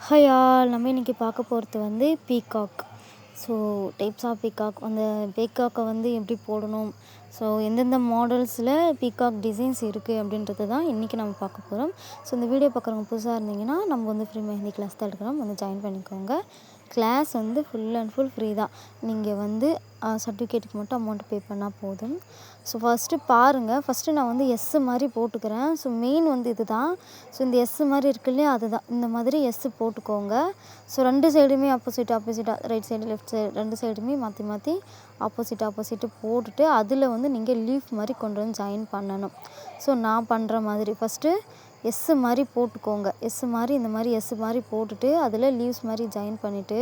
Hi all, நம்ம இன்றைக்கி பார்க்க போகிறது வந்து peacock. So types of peacock, அந்த பீகாக்கை வந்து எப்படி போடணும், ஸோ எந்தெந்த மாடல்ஸில் பீகாக் டிசைன்ஸ் இருக்குது அப்படின்றது தான் இன்றைக்கி நம்ம பார்க்க போகிறோம். ஸோ இந்த வீடியோ பார்க்குறவங்க புதுசாக இருந்தீங்கன்னா நம்ம வந்து ஃப்ரீ மெஹந்தி கிளாஸ் தான் எடுக்கிறோம், வந்து ஜாயின் பண்ணிக்கோங்க. கிளாஸ் வந்து ஃபுல் அண்ட் ஃபுல் ஃப்ரீ தான். நீங்கள் வந்து சர்டிஃபிகேட்டுக்கு மட்டும் அமௌண்ட் பே பண்ணால் போதும். ஸோ ஃபஸ்ட்டு பாருங்கள், ஃபஸ்ட்டு நான் வந்து எஸ்ஸு மாதிரி போட்டுக்கிறேன். ஸோ மெயின் வந்து இது தான். ஸோ இந்த எஸ்ஸு மாதிரி இருக்கு இல்லையா, அதுதான். இந்த மாதிரி எஸ்ஸு போட்டுக்கோங்க. ஸோ 2 சைடுமே ஆப்போசிட்டாக ரைட் சைடு லெஃப்ட் சைடு 2 சைடுமே மாற்றி மாற்றி ஆப்போசிட்டு போட்டுட்டு அதில் வந்து நீங்கள் லீஃப் மாதிரி கொண்டு வந்து ஜாயின் பண்ணணும். ஸோ நான் பண்ணுற மாதிரி ஃபஸ்ட்டு எஸ்ஸு மாதிரி போட்டுக்கோங்க. எஸ்ஸு மாதிரி இந்த மாதிரி எஸ்ஸு மாதிரி போட்டுட்டு அதில் லீவ்ஸ் மாதிரி ஜாயின் பண்ணிவிட்டு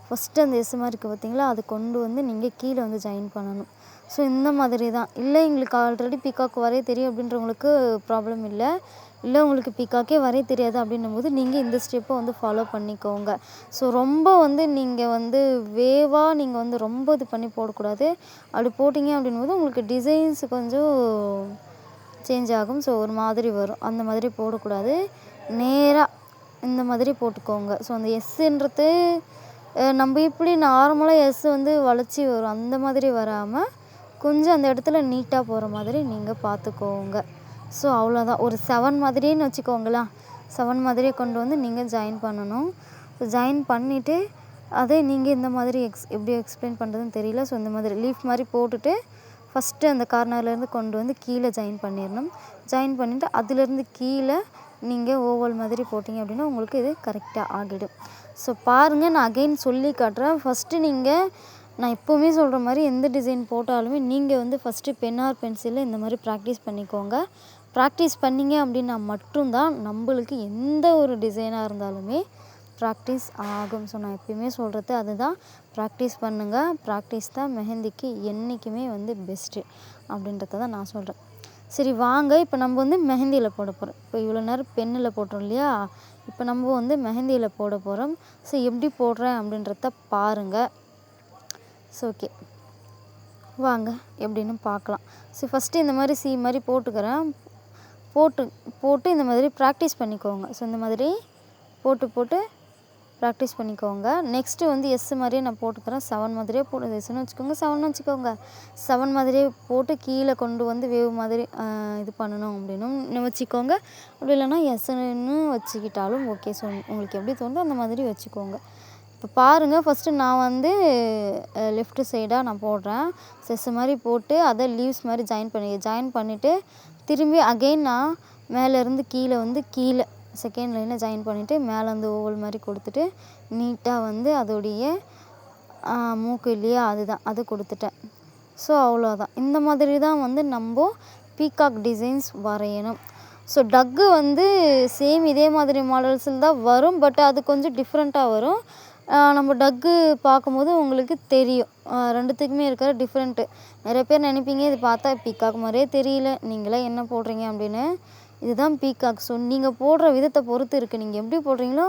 ஃபஸ்ட்டு அந்த எஸ்ஸு மாதிரி இருக்குது பார்த்தீங்களா, அது கொண்டு வந்து நீங்கள் கீழே வந்து ஜாயின் பண்ணணும். ஸோ இந்த மாதிரி தான். இல்லை எங்களுக்கு ஆல்ரெடி பீகாக் வரைய தெரியும் அப்படின்றவங்களுக்கு ப்ராப்ளம் இல்லை. இல்லை உங்களுக்கு பீகாக்கே வரைய தெரியாது அப்படின்னும்போது நீங்கள் இந்த ஸ்டெப்பை வந்து ஃபாலோ பண்ணிக்கோங்க. ஸோ ரொம்ப வந்து நீங்கள் வந்து வேவாக நீங்கள் வந்து ரொம்ப இது பண்ணி போடக்கூடாது. அப்படி போட்டிங்க அப்படின்போது உங்களுக்கு டிசைன்ஸ் கொஞ்சம் சேஞ்ச் ஆகும். ஸோ ஒரு மாதிரி வரும், அந்த மாதிரி போடக்கூடாது. நேராக இந்த மாதிரி போட்டுக்கோங்க. ஸோ அந்த எஸ்ஸுன்றது நம்ம இப்படி நார்மலாக எஸ் வந்து வளைச்சி வரும், அந்த மாதிரி வராமல் கொஞ்சம் அந்த இடத்துல நீட்டாக போகிற மாதிரி நீங்கள் பார்த்துக்கோங்க. ஸோ அவ்வளோதான். ஒரு 7 மாதிரின்னு வச்சுக்கோங்களேன். 7 மாதிரியே கொண்டு வந்து நீங்கள் ஜாயின் பண்ணணும். ஜாயின் பண்ணிவிட்டு அதே நீங்கள் இந்த மாதிரி எப்படி எக்ஸ்பிளைன் பண்ணுறதுன்னு தெரியல. ஸோ இந்த மாதிரி லீஃப் மாதிரி போட்டுட்டு ஃபஸ்ட்டு அந்த கார்னர்லேருந்து கொண்டு வந்து கீழே ஜாயின் பண்ணிடணும். ஜாயின் பண்ணிவிட்டு அதிலேருந்து கீழே நீங்கள் ஓவல் மாதிரி போட்டிங்க அப்படின்னா உங்களுக்கு இது கரெக்டாக ஆகிடும். ஸோ பாருங்கள், நான் அகைன் சொல்லி காட்டுறேன். ஃபஸ்ட்டு நான் எப்போவுமே சொல்கிற மாதிரி எந்த டிசைன் போட்டாலுமே நீங்கள் வந்து ஃபஸ்ட்டு பென் ஆர் பென்சிலில் இந்த மாதிரி ப்ராக்டிஸ் பண்ணிக்கோங்க. ப்ராக்டிஸ் பண்ணிங்க அப்படின்னா மட்டும்தான் நம்மளுக்கு எந்த ஒரு டிசைனாக இருந்தாலுமே ப்ராக்டிஸ் ஆகும். ஸோ நான் எப்பயுமே சொல்கிறது அதுதான். ப்ராக்டிஸ் பண்ணுங்கள். ப்ராக்டிஸ் தான் மெஹந்திக்கு என்றைக்குமே வந்து பெஸ்ட்டு அப்படின்றத தான் நான் சொல்கிறேன். சரி வாங்க, இப்போ நம்ம வந்து மெஹந்தியில் போட போகிறோம். இப்போ இவ்வளோ நேரம் பென்னில் போட்டோம் இல்லையா, இப்போ நம்ம வந்து மெஹந்தியில் போட போகிறோம். ஸோ எப்படி போடுறேன் அப்படின்றத பாருங்கள். ஸோ ஓகே, வாங்க எப்படின்னு பார்க்கலாம். ஸோ ஃபஸ்ட்டு இந்த மாதிரி மாதிரி போட்டுக்கிறேன். போட்டு இந்த மாதிரி ப்ராக்டிஸ் பண்ணிக்கோங்க. ஸோ இந்த மாதிரி போட்டு ப்ராக்டிஸ் பண்ணிக்கோங்க. நெக்ஸ்ட்டு வந்து எஸ் மாதிரியே நான் போட்டுக்கிறேன். 7 மாதிரியே போட்டு எஸ்ன்னு வச்சுக்கோங்க, 7ன்னு வச்சுக்கோங்க. 7 மாதிரியே போட்டு கீழே கொண்டு வந்து வேவ் மாதிரி இது பண்ணணும் அப்படின்னு வச்சுக்கோங்க. அப்படி இல்லைன்னா எஸ்ன்னு வச்சுக்கிட்டாலும் ஓகே. ஸோ உங்களுக்கு எப்படி தோணுதோ அந்த மாதிரி வச்சுக்கோங்க. இப்போ பாருங்கள், ஃபஸ்ட்டு நான் வந்து லெஃப்ட்டு சைடாக நான் போடுறேன். எஸ் மாதிரி போட்டு அதை லீவ்ஸ் மாதிரி ஜாயின் பண்ணிவிட்டு திரும்பி அகெயின் நான் மேலேருந்து கீழே வந்து செகண்ட் லைனில் ஜாயின் பண்ணிவிட்டு மேலே வந்து ஓவல் மாதிரி கொடுத்துட்டு நீட்டாக வந்து அதோடைய மூக்கு இல்லையா, அது கொடுத்துட்டேன். ஸோ அவ்வளோதான். இந்த மாதிரி தான் வந்து நம்ம பீகாக் டிசைன்ஸ் வரையணும். ஸோ டக்கு வந்து சேம் இதே மாதிரி மாடல்ஸில் தான் வரும், பட் அது கொஞ்சம் டிஃப்ரெண்ட்டாக வரும். நம்ம டக்கு பார்க்கும்போது உங்களுக்கு தெரியும் ரெண்டுத்துக்குமே இருக்கிற டிஃப்ரெண்ட்டு. நிறைய பேர் நினைப்பீங்க இது பார்த்தா பீகாக் மாதிரியே தெரியல, நீங்களே என்ன போடுறீங்க அப்படின்னு. இதுதான் பீகாக். ஸோ நீங்கள் போடுற விதத்தை பொறுத்து இருக்குது. நீங்கள் எப்படி போடுறீங்களோ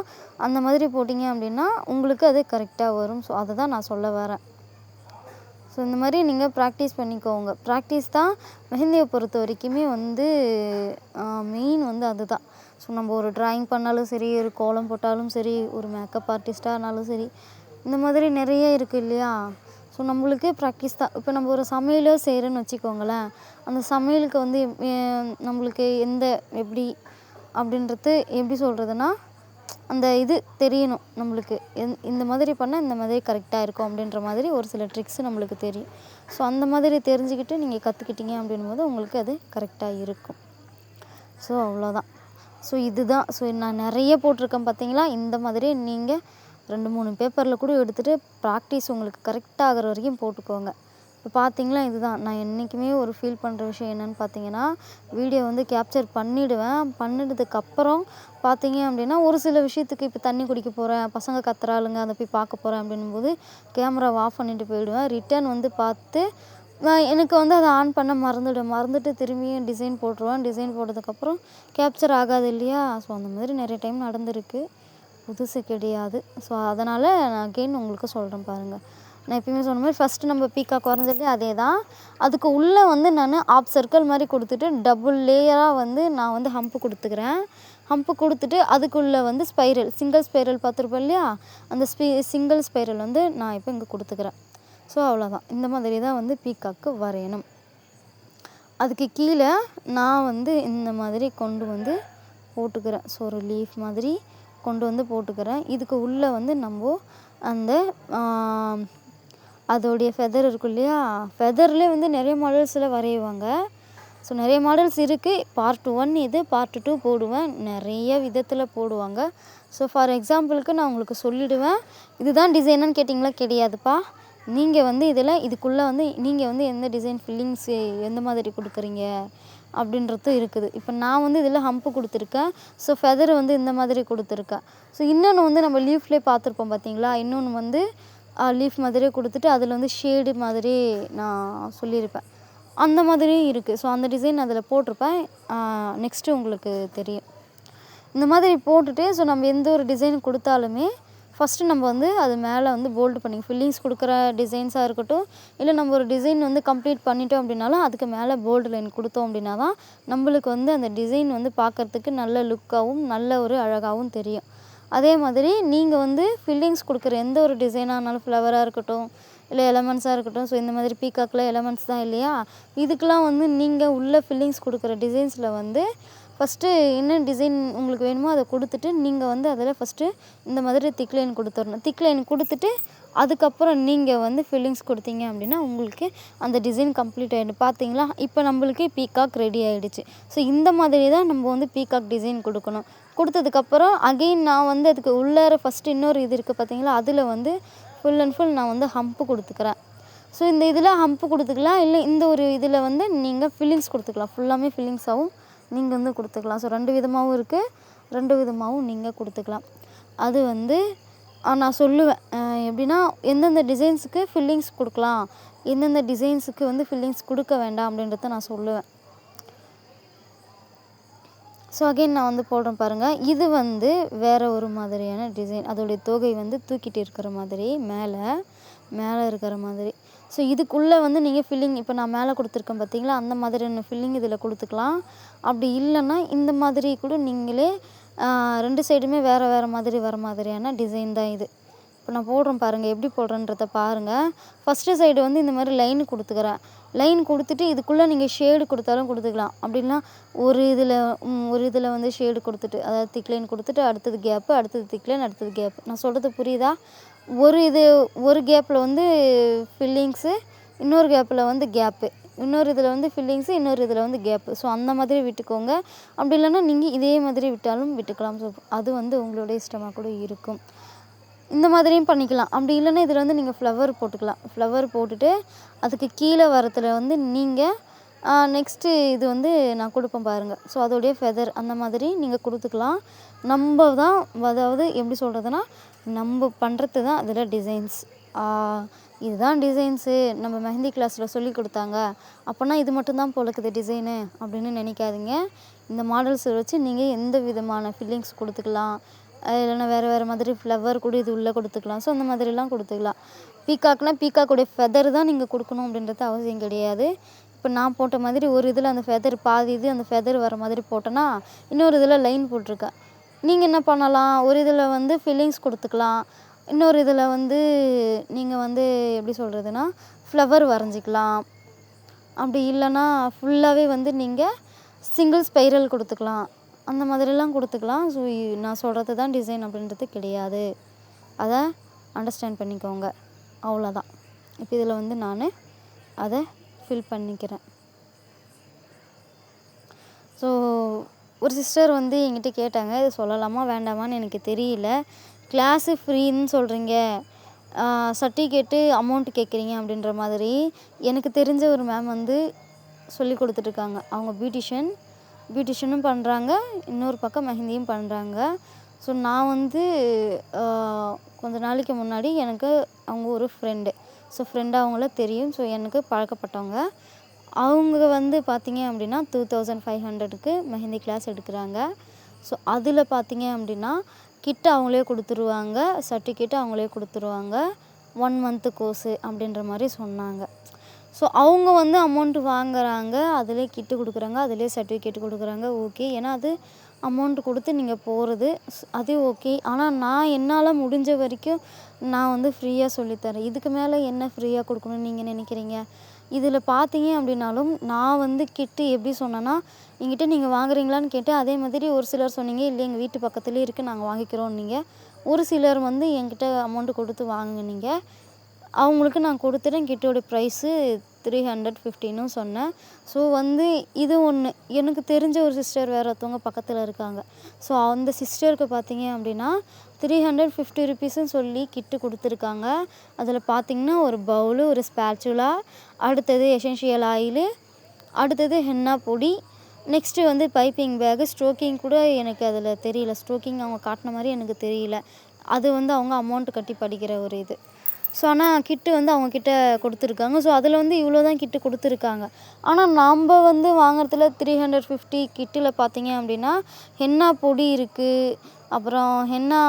அந்த மாதிரி போட்டிங்க அப்படின்னா உங்களுக்கு அது கரெக்டாக வரும். ஸோ அதை தான் நான் சொல்ல வரேன். ஸோ இந்த மாதிரி நீங்கள் ப்ராக்டிஸ் பண்ணிக்கோங்க. ப்ராக்டிஸ் தான் மெஹந்தியை பொறுத்த வரைக்குமே வந்து மெயின் வந்து அதுதான். ஸோ நம்ம ஒரு ட்ராயிங் பண்ணாலும் சரி, ஒரு கோலம் போட்டாலும் சரி, ஒரு மேக்கப் ஆர்டிஸ்ட்டாக இருந்தாலும் சரி, இந்த மாதிரி நிறைய இருக்குது இல்லையா. ஸோ நம்மளுக்கு ப்ராக்டிஸ் தான். இப்போ நம்ம ஒரு சமையலோ செய்கிறோன்னு வச்சுக்கோங்களேன், அந்த சமையலுக்கு வந்து நம்மளுக்கு எப்படி அப்படின்றது எப்படி சொல்கிறதுனா, அந்த இது தெரியணும் நம்மளுக்கு. இந்த மாதிரி பண்ணால் இந்த மாதிரி கரெக்டாக இருக்கும் அப்படின்ற மாதிரி ஒரு சில ட்ரிக்ஸ் நம்மளுக்கு தெரியும். ஸோ அந்த மாதிரி தெரிஞ்சுக்கிட்டு நீங்கள் கற்றுக்கிட்டீங்க அப்படின்போது உங்களுக்கு அது கரெக்டாக இருக்கும். ஸோ அவ்வளோதான். ஸோ இதுதான். ஸோ நான் நிறைய போட்டிருக்கேன் பார்த்தீங்களா. இந்த மாதிரி நீங்கள் 2-3 பேப்பரில் கூட எடுத்துகிட்டு ப்ராக்டிஸ் உங்களுக்கு கரெக்டாக ஆகிற வரைக்கும் போட்டுக்கோங்க. இப்போ பார்த்தீங்களா, இதுதான் நான் என்றைக்குமே ஒரு ஃபீல் பண்ணுற விஷயம் என்னென்னு பார்த்தீங்கன்னா, வீடியோ வந்து கேப்சர் பண்ணிவிடுவேன். பண்ணிட்டதுக்கப்புறம் பார்த்தீங்க அப்படின்னா ஒரு சில விஷயத்துக்கு இப்போ தண்ணி குடிக்க போகிறேன், பசங்க கத்துறாளுங்க, அதை போய் பார்க்க போகிறேன் அப்படின்போது கேமராவை ஆஃப் பண்ணிவிட்டு போயிடுவேன். ரிட்டன் வந்து பார்த்து எனக்கு வந்து அதை ஆன் பண்ண மறந்துட்டு திரும்பியும் டிசைன் போட்டுருவேன். டிசைன் போட்டதுக்கப்புறம் கேப்சர் ஆகாது இல்லையா. ஸோ அந்த மாதிரி நிறைய டைம் நடந்திருக்கு, புதுசு கிடையாது. ஸோ அதனால் நான் அகெயின் உங்களுக்கு சொல்கிறேன் பாருங்கள். நான் எப்பயுமே சொன்ன மாதிரி ஃபஸ்ட்டு நம்ம பீகாக் வரைஞ்சது அதே தான். அதுக்கு உள்ளே வந்து நான் ஆப் சர்க்கிள் மாதிரி கொடுத்துட்டு டபுள் லேயராக வந்து நான் வந்து ஹம்ப்பு கொடுத்துக்கிறேன். ஹம்ப்பு கொடுத்துட்டு அதுக்குள்ளே வந்து ஸ்பைரல், சிங்கிள் ஸ்பைரல் பார்த்துருப்போம் இல்லையா, அந்த சிங்கிள் ஸ்பைரல் வந்து நான் இப்போ இங்கே கொடுத்துக்கிறேன். ஸோ அவ்வளோதான். இந்த மாதிரி தான் வந்து பீகாக்கு வரையணும். அதுக்கு கீழே நான் வந்து இந்த மாதிரி கொண்டு வந்து போட்டுக்கிறேன். ஸோ ஒரு லீஃப் மாதிரி கொண்டு வந்து போட்டுக்கிறேன். இதுக்கு உள்ளே வந்து நம்ம அந்த அதோடைய ஃபெதர் இருக்கும் இல்லையா, ஃபெதர்லேயே வந்து நிறைய மாடல்ஸில் வரையுவாங்க. ஸோ நிறைய மாடல்ஸ் இருக்குது. பார்ட் 1 இது, பார்ட் 2 போடுவேன். நிறைய விதத்தில் போடுவாங்க. ஸோ ஃபார் எக்ஸாம்பிளுக்கு நான் உங்களுக்கு சொல்லிவிடுவேன். இதுதான் டிசைனான்னு கேட்டிங்களா, கிடையாதுப்பா. நீங்கள் வந்து இதில் இதுக்குள்ளே வந்து நீங்கள் வந்து எந்த டிசைன் ஃபில்லிங்ஸ் எந்த மாதிரி கொடுக்குறீங்க அப்படின்றது இருக்குது. இப்போ நான் வந்து இதில் ஹம்ப்பு கொடுத்துருக்கேன். ஸோ ஃபெதர் வந்து இந்த மாதிரி கொடுத்துருக்கேன். ஸோ இன்னொன்று வந்து நம்ம லீஃப்லேயே பார்த்துருப்போம் பார்த்தீங்களா, இன்னொன்று வந்து லீஃப் மாதிரியே கொடுத்துட்டு அதில் வந்து ஷேடு மாதிரி நான் சொல்லியிருப்பேன். அந்த மாதிரியும் இருக்குது. ஸோ அந்த டிசைன் அதில் போட்டிருப்பேன். நெக்ஸ்ட்டு உங்களுக்கு தெரியும். இந்த மாதிரி போட்டுட்டு ஸோ நம்ம எந்த ஒரு டிசைன் கொடுத்தாலுமே ஃபஸ்ட்டு நம்ம வந்து அது மேலே வந்து போல்டு பண்ணி ஃபில்லிங்ஸ் கொடுக்குற டிசைன்ஸாக இருக்கட்டும், இல்லை நம்ம ஒரு டிசைன் வந்து கம்ப்ளீட் பண்ணிட்டோம் அப்படின்னாலும் அதுக்கு மேலே போல்டு லைன் கொடுத்தோம் அப்படின்னா தான் நம்மளுக்கு வந்து அந்த டிசைன் வந்து பார்க்குறதுக்கு நல்ல லுக்காகவும் நல்ல ஒரு அழகாகவும் தெரியும். அதே மாதிரி நீங்கள் வந்து ஃபில்லிங்ஸ் கொடுக்குற எந்த ஒரு டிசைனாக இருந்தாலும், ஃப்ளவராக இருக்கட்டும் இல்லை எலமெண்ட்ஸாக இருக்கட்டும், ஸோ இந்த மாதிரி பீகாக்கில் எலமெண்ட்ஸ் தான் இல்லையா, இதுக்கெலாம் வந்து நீங்கள் உள்ள ஃபில்லிங்ஸ் கொடுக்குற டிசைன்ஸில் வந்து ஃபஸ்ட்டு என்ன டிசைன் உங்களுக்கு வேணுமோ அதை கொடுத்துட்டு நீங்கள் வந்து அதில் ஃபஸ்ட்டு இந்த மாதிரி திக் லைன் கொடுத்துடணும். திக் லைன் கொடுத்துட்டு அதுக்கப்புறம் நீங்கள் வந்து ஃபில்லிங்ஸ் கொடுத்தீங்க அப்படின்னா உங்களுக்கு அந்த டிசைன் கம்ப்ளீட் ஆகிடும். பார்த்தீங்களா, இப்போ நம்மளுக்கு பீகாக் ரெடி ஆகிடுச்சு. ஸோ இந்த மாதிரி தான் நம்ம வந்து பீகாக் டிசைன் கொடுக்கணும். கொடுத்ததுக்கப்புறம் அகெயின் நான் வந்து அதுக்கு உள்ளார ஃபஸ்ட்டு இன்னொரு இது இருக்குது பார்த்தீங்களா, அதில் வந்து ஃபுல் அண்ட் ஃபுல் நான் வந்து ஹம்ப்பு கொடுத்துக்கிறேன். ஸோ இந்த இதில் ஹம்ப்பு கொடுத்துக்கலாம், இல்லை இந்த ஒரு இதில் வந்து நீங்கள் ஃபில்லிங்ஸ் கொடுத்துக்கலாம். ஃபுல்லாமே ஃபில்லிங்ஸாகவும் நீங்கள் வந்து கொடுத்துக்கலாம். ஸோ 2 விதமாகவும் இருக்குது, 2 விதமாகவும் நீங்கள் கொடுத்துக்கலாம். அது வந்து நான் சொல்லுவேன் எப்படின்னா எந்தெந்த டிசைன்ஸுக்கு ஃபில்லிங்ஸ் கொடுக்கலாம், எந்தெந்த டிசைன்ஸுக்கு வந்து ஃபில்லிங்ஸ் கொடுக்க வேண்டாம் அப்படின்றத நான் சொல்லுவேன். ஸோ அகெயின் நான் வந்து போடுறேன் பாருங்கள். இது வந்து வேறு ஒரு மாதிரியான டிசைன். அதோடைய தொகை வந்து தூக்கிட்டு இருக்கிற மாதிரி மேலே இருக்கிற மாதிரி. ஸோ இதுக்குள்ளே வந்து நீங்கள் ஃபில்லிங் இப்போ நான் மேலே கொடுத்துருக்கேன் பார்த்தீங்களா, அந்த மாதிரியான ஃபில்லிங் இதில் கொடுத்துக்கலாம். அப்படி இல்லைன்னா இந்த மாதிரி கூட நீங்களே 2 சைடுமே வேறு மாதிரி வர மாதிரியான டிசைன் தான் இது. இப்போ நான் போடுறேன் பாருங்கள், எப்படி போடுறேன்றத பாருங்கள். ஃபஸ்ட்டு சைடு வந்து இந்த மாதிரி லைன் கொடுத்துக்கிறேன். லைன் கொடுத்துட்டு இதுக்குள்ளே நீங்கள் ஷேடு கொடுத்தாலும் கொடுத்துக்கலாம். அப்படின்னா ஒரு இதில் வந்து ஷேடு கொடுத்துட்டு, அதாவது திக் லைன் கொடுத்துட்டு அடுத்தது கேப்பு, அடுத்தது திக் லைன், அடுத்தது கேப்பு. நான் சொல்கிறது புரியுதா? ஒரு கேப்பில் வந்து ஃபில்லிங்ஸு, இன்னொரு கேப்பில் வந்து கேப்பு, இன்னொரு இதில் வந்து ஃபில்லிங்ஸு, இன்னொரு இதில் வந்து கேப்பு. ஸோ அந்த மாதிரி விட்டுக்கோங்க. அப்படி இல்லைன்னா நீங்கள் இதே மாதிரி விட்டாலும் விட்டுக்கலாம். ஸோ அது வந்து உங்களுடைய இஷ்டமாக கூட இருக்கும். இந்த மாதிரியும் பண்ணிக்கலாம். அப்படி இல்லைன்னா இதில் வந்து நீங்கள் ஃப்ளவர் போட்டுக்கலாம். ஃப்ளவர் போட்டுட்டு அதுக்கு கீழே வரத்தில் வந்து நீங்கள் நெக்ஸ்ட்டு இது வந்து நான் கொடுப்பேன் பாருங்கள். ஸோ அதோடைய ஃபெதர் அந்த மாதிரி நீங்கள் கொடுத்துக்கலாம். நம்ம தான், அதாவது எப்படி சொல்கிறதுனா, நம்ம பண்ணுறது தான் அதில் டிசைன்ஸ். இதுதான் டிசைன்ஸு நம்ம மெஹந்தி கிளாஸில் சொல்லி கொடுத்தாங்க, அப்போனா இது மட்டும்தான் போலக்குது டிசைனு அப்படின்னு நினைக்காதீங்க. இந்த மாடல்ஸை வச்சு நீங்கள் எந்த விதமான ஃபில்லிங்ஸ் கொடுத்துக்கலாம், இல்லைன்னா வேறு மாதிரி ஃப்ளவர் கூட இது உள்ளே கொடுத்துக்கலாம். ஸோ அந்த மாதிரிலாம் கொடுத்துக்கலாம். பீகாக்னால் பீகாக்குடைய ஃபெதர் தான் நீங்கள் கொடுக்கணும் அப்படின்றது அவசியம் கிடையாது. இப்போ நான் போட்ட மாதிரி ஒரு இதில் அந்த ஃபெதர் பாதி இது அந்த ஃபெதர் வர மாதிரி போட்டேன்னா இன்னொரு இதில் லைன் போட்டிருக்கேன். நீங்கள் என்ன பண்ணலாம், ஒரு இதில் வந்து ஃபில்லிங்ஸ் கொடுத்துக்கலாம், இன்னொரு இதில் வந்து நீங்கள் வந்து எப்படி சொல்கிறதுனா ஃப்ளவர் வரைஞ்சிக்கலாம். அப்படி இல்லைன்னா ஃபுல்லாகவே வந்து நீங்கள் சிங்கிள் ஸ்பைரல் கொடுத்துக்கலாம். அந்த மாதிரிலாம் கொடுத்துக்கலாம். ஸோ நான் சொல்கிறது தான் டிசைன் அப்படின்றது கிடையாது. அதை அண்டர்ஸ்டாண்ட் பண்ணிக்கோங்க. அவ்வளோதான். இப்போ இதில் வந்து நான் அதை ஃபில் பண்ணிக்கிறேன். ஸோ ஒரு சிஸ்டர் வந்து என்கிட்ட கேட்டாங்க, இது சொல்லலாமா வேண்டாமான்னு எனக்கு தெரியல. கிளாஸு ஃப்ரீன்னு சொல்கிறீங்க, சர்டிஃபிகேட்டு அமௌண்ட்டு கேட்குறீங்க அப்படின்ற மாதிரி. எனக்கு தெரிஞ்ச ஒரு மேம் வந்து சொல்லி கொடுத்துட்ருக்காங்க. அவங்க பியூட்டிஷியனும் பண்ணுறாங்க, இன்னொரு பக்கம் மெஹந்தியும் பண்ணுறாங்க. ஸோ நான் வந்து கொஞ்ச நாளைக்கு முன்னாடி எனக்கு அவங்க ஒரு ஃப்ரெண்டு, ஸோ ஃப்ரெண்டாக அவங்கள தெரியும். ஸோ எனக்கு பழக்கப்பட்டவங்க. அவங்க வந்து பார்த்திங்க அப்படின்னா 2500க்கு மெஹந்தி கிளாஸ் எடுக்கிறாங்க. ஸோ அதில் பார்த்திங்க அப்படின்னா கிட்ட அவங்களே கொடுத்துருவாங்க, சர்டிஃபிகேட்டு அவங்களே கொடுத்துருவாங்க. 1 மந்த்து கோர்ஸு அப்படின்ற மாதிரி சொன்னாங்க. ஸோ அவங்க வந்து அமௌண்ட்டு வாங்குறாங்க, அதிலே கிட்டு கொடுக்குறாங்க, அதிலே சர்டிஃபிகேட் கொடுக்குறாங்க. ஓகே. ஏன்னா அது அமௌண்ட்டு கொடுத்து நீங்கள் போகிறது அது ஓகே. ஆனால் நான் என்னால் முடிஞ்ச வரைக்கும் நான் வந்து ஃப்ரீயாக சொல்லித்தரேன். இதுக்கு மேலே என்ன ஃப்ரீயாக கொடுக்கணும்னு நீங்கள் நினைக்கிறீங்க? இதில் பார்த்தீங்க அப்படின்னாலும் நான் வந்து கிட்டு எப்படி சொன்னேன்னா, என்கிட்ட நீங்கள் வாங்குறீங்களான்னு கேட்டேன். அதே மாதிரி ஒரு சிலர் சொன்னீங்க, இல்லை எங்கள் வீட்டு பக்கத்துலேயே இருக்குது, நாங்கள் வாங்கிக்கிறோன்னீங்க. ஒரு சிலர் வந்து என்கிட்ட அமௌண்ட்டு கொடுத்து வாங்குனீங்க. அவங்களுக்கு நான் கொடுத்துட்டேன். கிட்டோட ப்ரைஸு 350ன்னு சொன்னேன். ஸோ வந்து இது ஒன்று. எனக்கு தெரிஞ்ச ஒரு சிஸ்டர் வேறு ஒருத்தவங்க பக்கத்தில் இருக்காங்க. ஸோ அந்த சிஸ்டருக்கு பார்த்தீங்க அப்படின்னா 350 ருபீஸ்ன்னு சொல்லி கிட்டு கொடுத்துருக்காங்க. அதில் பார்த்தீங்கன்னா ஒரு பவுலு, ஒரு ஸ்பேச்சுலா, அடுத்தது எசென்ஷியல் ஆயிலு, அடுத்தது ஹென்னா பொடி, நெக்ஸ்ட்டு வந்து பைப்பிங் பேகு. ஸ்ட்ரோக்கிங் கூட எனக்கு அதில் தெரியல. ஸ்ட்ரோக்கிங் அவங்க காட்டின மாதிரி எனக்கு தெரியல. அது வந்து அவங்க அமௌண்ட்டு கட்டி படிக்கிற ஒரு இது. ஸோ ஆனால் கிட்டு வந்து அவங்கக்கிட்ட கொடுத்துருக்காங்க. ஸோ அதில் வந்து இவ்வளோ தான் கிட்டு கொடுத்துருக்காங்க. ஆனால் நம்ம வந்து வாங்குறதுல 350 கிட்டில் பார்த்தீங்க அப்படின்னா ஹென்னா பொடி இருக்குது, அப்புறம் ஹென்னா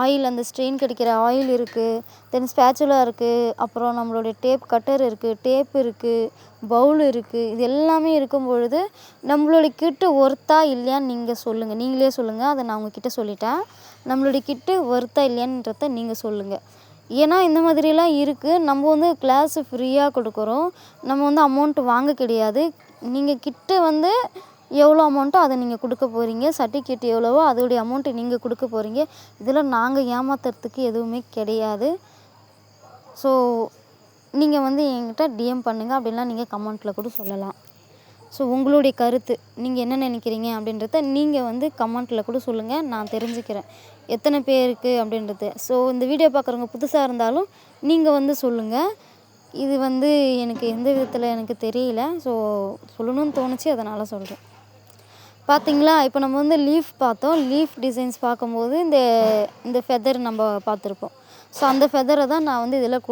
ஆயில், அந்த ஸ்ட்ரெயின் கிடைக்கிற ஆயில் இருக்குது, தென் ஸ்பேச்சுலா இருக்குது, அப்புறம் நம்மளுடைய டேப் கட்டர் இருக்குது, டேப் இருக்குது, பவுல் இருக்குது. இது எல்லாமே இருக்கும் பொழுது நம்மளுடைய கிட்டு ஒர்த்தா இல்லையான்னு நீங்கள் சொல்லுங்கள். நீங்களே சொல்லுங்கள். அதை நான் உங்ககிட்ட சொல்லிட்டேன். நம்மளுடைய கிட்டு ஒர்த்தா இல்லையான்றத நீங்கள் சொல்லுங்கள். ஏன்னா இந்த மாதிரிலாம் இருக்குது. நம்ம வந்து கிளாஸு ஃப்ரீயாக கொடுக்குறோம். நம்ம வந்து அமௌண்ட்டு வாங்க கிடையாது. நீங்கள் கிட்டு வந்து எவ்வளோ அமௌண்ட்டோ அதை நீங்கள் கொடுக்க போகிறீங்க. சர்டிஃபிகேட் எவ்வளவோ அதோடைய அமௌண்ட்டு நீங்கள் கொடுக்க போகிறீங்க. இதில் நாங்கள் ஏமாத்துறதுக்கு எதுவுமே கிடையாது. ஸோ நீங்கள் வந்து என்கிட்ட டிஎம் பண்ணுங்கள். அப்படின்லாம் நீங்கள் கமெண்ட்டில் கூட சொல்லலாம். ஸோ உங்களுடைய கருத்து நீங்கள் என்ன நினைக்கிறீங்க அப்படின்றத நீங்கள் வந்து கமெண்ட்டில் கூட சொல்லுங்கள். நான் தெரிஞ்சுக்கிறேன் எத்தனை பேருக்கு அப்படின்றது. ஸோ இந்த வீடியோ பார்க்குறவங்க புதுசாக இருந்தாலும் நீங்கள் வந்து சொல்லுங்கள். இது வந்து எனக்கு எந்த விதத்தில் எனக்கு தெரியல. ஸோ சொல்லணும்னு தோணுச்சு, அதனால் சொல்கிறேன். பார்த்தீங்களா, இப்போ நம்ம வந்து லீஃப் பார்த்தோம். லீஃப் டிசைன்ஸ் பார்க்கும்போது இந்த ஃபெதர் நம்ம பார்த்துருப்போம். ஸோ அந்த ஃபெதரை தான் நான் வந்து இதில்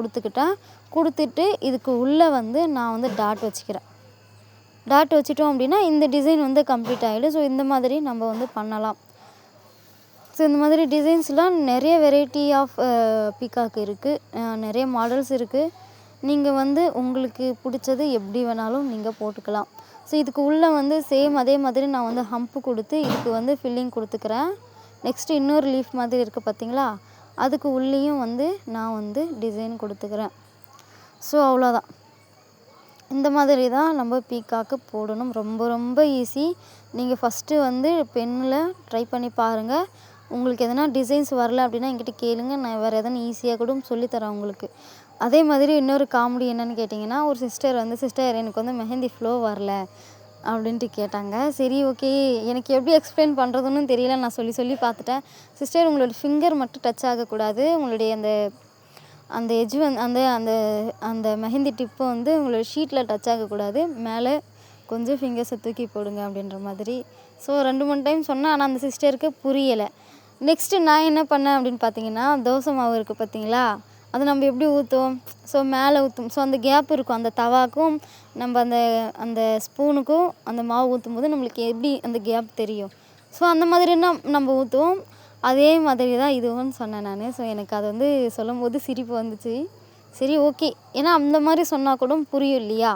கொடுத்துட்டு இதுக்கு உள்ளே வந்து நான் வந்து டாட் வச்சுக்கிறேன். டாட் வச்சிட்டோம் அப்படின்னா இந்த டிசைன் வந்து கம்ப்ளீட் ஆகிடும். ஸோ இந்த மாதிரி நம்ம வந்து பண்ணலாம். ஸோ இந்த மாதிரி டிசைன்ஸ்லாம் நிறைய வெரைட்டி ஆஃப் பீகாக் இருக்குது, நிறைய மாடல்ஸ் இருக்குது. நீங்கள் வந்து உங்களுக்கு பிடிச்சது எப்படி வேணாலும் நீங்கள் போட்டுக்கலாம். ஸோ இதுக்கு உள்ளே வந்து சேம் அதே மாதிரி நான் வந்து ஹம்ப்பு கொடுத்து இதுக்கு வந்து ஃபில்லிங் கொடுத்துக்கிறேன். நெக்ஸ்ட்டு இன்னொரு லீஃப் மாதிரி இருக்குது பார்த்தீங்களா, அதுக்கு உள்ளேயும் வந்து நான் வந்து டிசைன் கொடுத்துக்கிறேன். ஸோ அவ்வளோதான். இந்த மாதிரி தான் நம்ம பீகாக்கு போடணும். ரொம்ப ரொம்ப ஈஸி. நீங்கள் ஃபஸ்ட்டு வந்து பென்னில் ட்ரை பண்ணி பாருங்கள். உங்களுக்கு எதனா டிசைன்ஸ் வரல அப்படின்னா என்கிட்ட கேளுங்க. நான் வேறு எதனா ஈஸியாக கூட சொல்லித்தரேன் உங்களுக்கு. அதே மாதிரி இன்னொரு காமெடி என்னென்னு கேட்டிங்கன்னா, ஒரு சிஸ்டர் வந்து சிஸ்டர் எனக்கு வந்து மெஹந்தி ஃப்ளோ வரல அப்படின்ட்டு கேட்டாங்க. சரி ஓகே, எனக்கு எப்படி எக்ஸ்பிளைன் பண்ணுறதுன்னு தெரியல. நான் சொல்லி பார்த்துட்டேன். சிஸ்டர் உங்களோட ஃபிங்கர் மட்டும் டச் ஆகக்கூடாது, உங்களுடைய அந்த எட்ஜ் வந்து அந்த மெஹந்தி டிப்பு வந்து உங்களோட ஷீட்டில் டச் ஆகக்கூடாது, மேலே கொஞ்சம் ஃபிங்கர்ஸை தூக்கி போடுங்க அப்படின்ற மாதிரி. ஸோ 2-3 டைம் சொன்னேன். ஆனால் அந்த சிஸ்டருக்கு புரியலை. நெக்ஸ்ட்டு நான் என்ன பண்ணேன் அப்படின்னு பார்த்தீங்கன்னா, தோசை மாவு இருக்குது பார்த்தீங்களா, அது நம்ம எப்படி ஊற்றுவோம், ஸோ மேலே ஊற்றும். ஸோ அந்த கேப் இருக்கும், அந்த தவாக்கும் நம்ம அந்த ஸ்பூனுக்கும் அந்த மாவு ஊற்றும் போது நம்மளுக்கு எப்படி அந்த கேப் தெரியும். ஸோ அந்த மாதிரி நம்ம ஊற்றுவோம். அதே மாதிரி தான் இதுவும் சொன்னேன் நான். ஸோ எனக்கு அது வந்து சொல்லும்போது சிரிப்பு வந்துச்சு. சரி ஓகே, ஏன்னா அந்த மாதிரி சொன்னால் கூட புரியும் இல்லையா.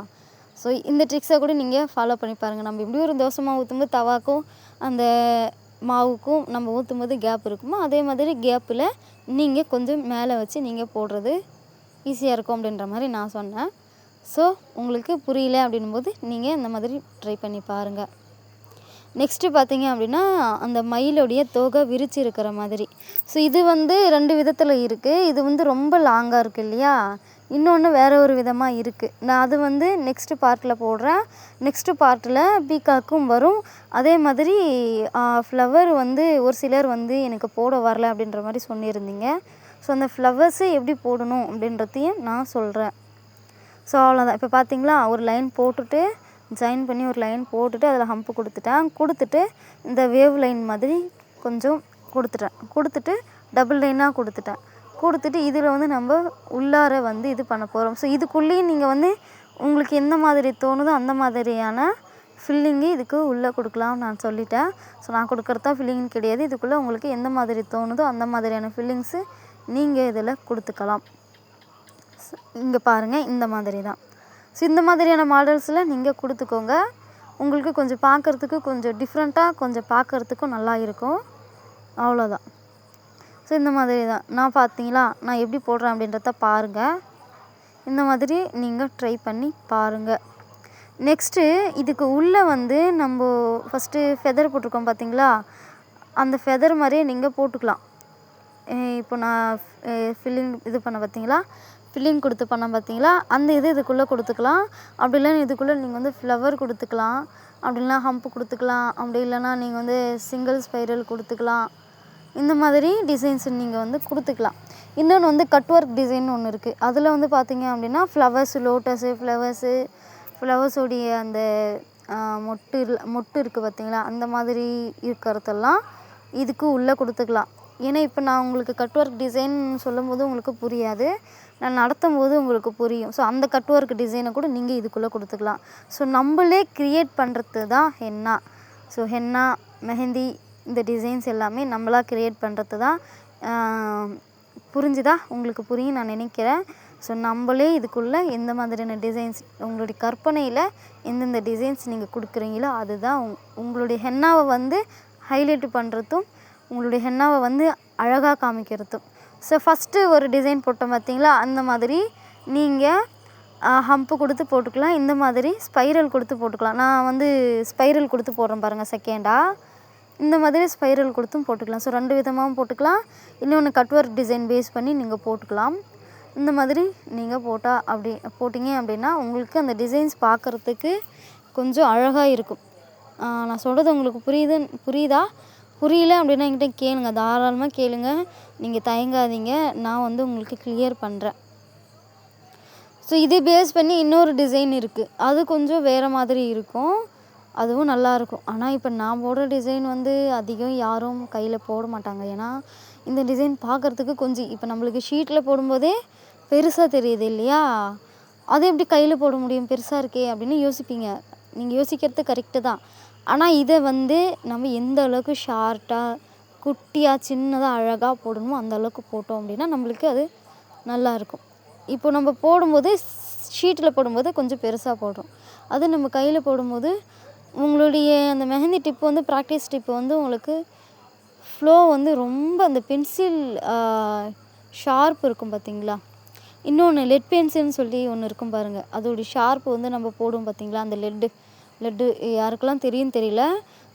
ஸோ இந்த ட்ரிக்ஸை கூட நீங்கள் ஃபாலோ பண்ணி பாருங்கள். நம்ம எப்படி ஒரு தோசை மாவு ஊற்றும்போது தவாக்கும் அந்த மாவுக்கும் நம்ம ஊற்றும்போது கேப் இருக்குமோ, அதே மாதிரி கேப்பில் நீங்கள் கொஞ்சம் மேலே வச்சு நீங்கள் போடுறது ஈஸியாக இருக்கும் அப்படின்ற மாதிரி நான் சொன்னேன். ஸோ உங்களுக்கு புரியல அப்படின்போது நீங்கள் இந்த மாதிரி ட்ரை பண்ணி பாருங்கள். நெக்ஸ்ட்டு பார்த்தீங்க அப்படின்னா, அந்த மயிலுடைய தோகை விரிச்சு இருக்கிற மாதிரி. ஸோ இது வந்து 2 விதத்தில் இருக்குது. இது வந்து ரொம்ப லாங்காக இருக்குது இல்லையா, இன்னொன்று வேறு ஒரு விதமாக இருக்குது. நான் அது வந்து நெக்ஸ்ட்டு பார்ட்டில் போடுறேன். நெக்ஸ்ட்டு பார்ட்டில் பீகாக்கும் வரும். அதே மாதிரி ஃப்ளவர் வந்து ஒரு சிலர் வந்து எனக்கு போட வரல அப்படின்ற மாதிரி சொல்லியிருந்தீங்க. ஸோ அந்த ஃப்ளவர்ஸு எப்படி போடணும் அப்படின்றதையும் நான் சொல்கிறேன். ஸோ அவ்வளோதான். இப்போ பார்த்தீங்களா, ஒரு லைன் போட்டுட்டு ஜாயின் பண்ணி ஒரு லைன் போட்டுட்டு அதில் ஹம்ப்பு கொடுத்துட்டு இந்த வேவ் லைன் மாதிரி கொஞ்சம் கொடுத்துட்டு டபுள் லைனாக கொடுத்துட்டு இதில் வந்து நம்ம உள்ளார வந்து இது பண்ண போகிறோம். ஸோ இதுக்குள்ளேயும் நீங்கள் வந்து உங்களுக்கு எந்த மாதிரி தோணுதோ அந்த மாதிரியான ஃபில்லிங்கு இதுக்கு உள்ளே கொடுக்கலாம் நான் சொல்லிட்டேன். ஸோ நான் கொடுக்குறதா ஃபில்லிங்னு கிடையாது. இதுக்குள்ளே உங்களுக்கு எந்த மாதிரி தோணுதோ அந்த மாதிரியான ஃபில்லிங்ஸு நீங்கள் இதில் கொடுத்துக்கலாம். இங்கே பாருங்கள், இந்த மாதிரி தான். ஸோ இந்த மாதிரியான மாடல்ஸில் நீங்கள் கொடுத்துக்கோங்க. உங்களுக்கு கொஞ்சம் பார்க்குறதுக்கு கொஞ்சம் டிஃப்ரெண்ட்டாக, கொஞ்சம் பார்க்குறதுக்கும் நல்லா இருக்கும். அவ்வளோதான். ஸோ இந்த மாதிரி தான் நான் பார்த்தீங்களா, நான் எப்படி போடுறேன் அப்படின்றத பாருங்கள். இந்த மாதிரி நீங்கள் ட்ரை பண்ணி பாருங்கள். நெக்ஸ்ட்டு இதுக்கு உள்ளே வந்து நம்ம ஃபஸ்ட்டு ஃபெதர் போட்டிருக்கோம் பார்த்தீங்களா, அந்த ஃபெதர் மாதிரியே நீங்கள் போட்டுக்கலாம். இப்போ நான் ஃபில்லிங் இது பண்ண பார்த்தீங்களா, ஃபில்லிங் கொடுத்து பண்ண பார்த்தீங்களா, அந்த இதுக்குள்ளே கொடுத்துக்கலாம். அப்படி இல்லைன்னா இதுக்குள்ளே நீங்கள் வந்து ஃப்ளவர் கொடுத்துக்கலாம், அப்படி இல்லைனா ஹம்ப் கொடுத்துக்கலாம், அப்படி இல்லைனா நீங்கள் வந்து சிங்கிள் ஸ்பைரல் கொடுத்துக்கலாம். இந்த மாதிரி டிசைன்ஸ் நீங்கள் வந்து கொடுத்துக்கலாம். இன்னொன்று வந்து கட் ஒர்க் டிசைன் ஒன்று இருக்குது. அதில் வந்து பார்த்தீங்க அப்படின்னா ஃப்ளவர்ஸு, லோட்டஸு, ஃப்ளவர்ஸோடைய அந்த மொட்டு இருக்குது பார்த்தீங்களா, அந்த மாதிரி இருக்கிறதெல்லாம் இதுக்கு உள்ளே கொடுத்துக்கலாம். ஏன்னா இப்போ நான் உங்களுக்கு கட் ஒர்க் டிசைன் சொல்லும்போது உங்களுக்கு புரியாது, நான் நடத்தும் போது உங்களுக்கு புரியும். ஸோ அந்த கட் ஒர்க் டிசைனை கூட நீங்கள் இதுக்குள்ளே கொடுத்துக்கலாம். ஸோ நம்மளே க்ரியேட் பண்ணுறது தான் ஹென்னா. ஸோ ஹென்னா, மெஹந்தி, இந்த டிசைன்ஸ் எல்லாமே நம்மளாக க்ரியேட் பண்ணுறது தான். புரிஞ்சுதா? உங்களுக்கு புரியும் நான் நினைக்கிறேன். ஸோ நம்மளே இதுக்குள்ளே எந்த மாதிரியான டிசைன்ஸ் உங்களுடைய கற்பனையில் எந்தெந்த டிசைன்ஸ் நீங்கள் கொடுக்குறீங்களோ அதுதான் உங்களுடைய ஹென்னாவை வந்து ஹைலைட் பண்ணுறதும், உங்களுடைய ஹென்னாவை வந்து அழகாக காமிக்கிறதும். ஸோ ஃபஸ்ட்டு ஒரு டிசைன் போட்டோம் பார்த்தீங்களா, அந்த மாதிரி நீங்கள் ஹம்ப்பு கொடுத்து போட்டுக்கலாம். இந்த மாதிரி ஸ்பைரல் கொடுத்து போட்டுக்கலாம். நான் வந்து ஸ்பைரல் கொடுத்து போடுறேன் பாருங்கள் செகண்டாக. இந்த மாதிரி ஸ்பைரல் கொடுத்தும் போட்டுக்கலாம். ஸோ 2 விதமாகவும் போட்டுக்கலாம். இன்னொன்று கட் ஒர்க் டிசைன் பேஸ் பண்ணி நீங்கள் போட்டுக்கலாம். இந்த மாதிரி நீங்கள் போட்டிங்க அப்படின்னா உங்களுக்கு அந்த டிசைன்ஸ் பார்க்குறதுக்கு கொஞ்சம் அழகாக இருக்கும். நான் சொல்கிறது உங்களுக்கு புரியுதா? புரியல அப்படின்னா என்கிட்ட கேளுங்க, தாராளமாக கேளுங்க, நீங்கள் தயங்காதீங்க, நான் வந்து உங்களுக்கு கிளியர் பண்ணுறேன். ஸோ இது பேஸ் பண்ணி இன்னொரு டிசைன் இருக்குது, அது கொஞ்சம் வேறு மாதிரி இருக்கும், அதுவும் நல்லாயிருக்கும். ஆனால் இப்போ நான் போடுற டிசைன் வந்து அதிகம் யாரும் கையில் போட மாட்டாங்க. ஏன்னா இந்த டிசைன் பார்க்குறதுக்கு கொஞ்சம் இப்போ நம்மளுக்கு ஷீட்டில் போடும்போதே பெருசாக தெரியுது இல்லையா, அது எப்படி கையில் போட முடியும், பெருசாக இருக்கே அப்படின்னு யோசிப்பீங்க. நீங்கள் யோசிக்கிறது கரெக்டு தான். ஆனால் இதை வந்து நம்ம எந்த அளவுக்கு ஷார்ட்டாக, குட்டியாக, சின்னதாக, அழகாக போடணுமோ அந்த அளவுக்கு போட்டோம் அப்படின்னா நம்மளுக்கு அது நல்லாயிருக்கும். இப்போ நம்ம போடும்போது ஷீட்டில் போடும்போது கொஞ்சம் பெருசாக போடுறோம், அது நம்ம கையில் போடும்போது உங்களுடைய அந்த மெஹந்தி டிப்பு வந்து ப்ராக்டிஸ் டிப்பு வந்து உங்களுக்கு ஃப்ளோ வந்து ரொம்ப அந்த பென்சில் ஷார்ப் இருக்கும் பார்த்தீங்களா. இன்னொன்று லெட் பென்சில்னு சொல்லி ஒன்று இருக்கும் பாருங்கள், அதோடைய ஷார்ப்பு வந்து நம்ம போடுவோம் பார்த்தீங்களா, அந்த லெட்டு யாருக்கெல்லாம் தெரியும் தெரியல.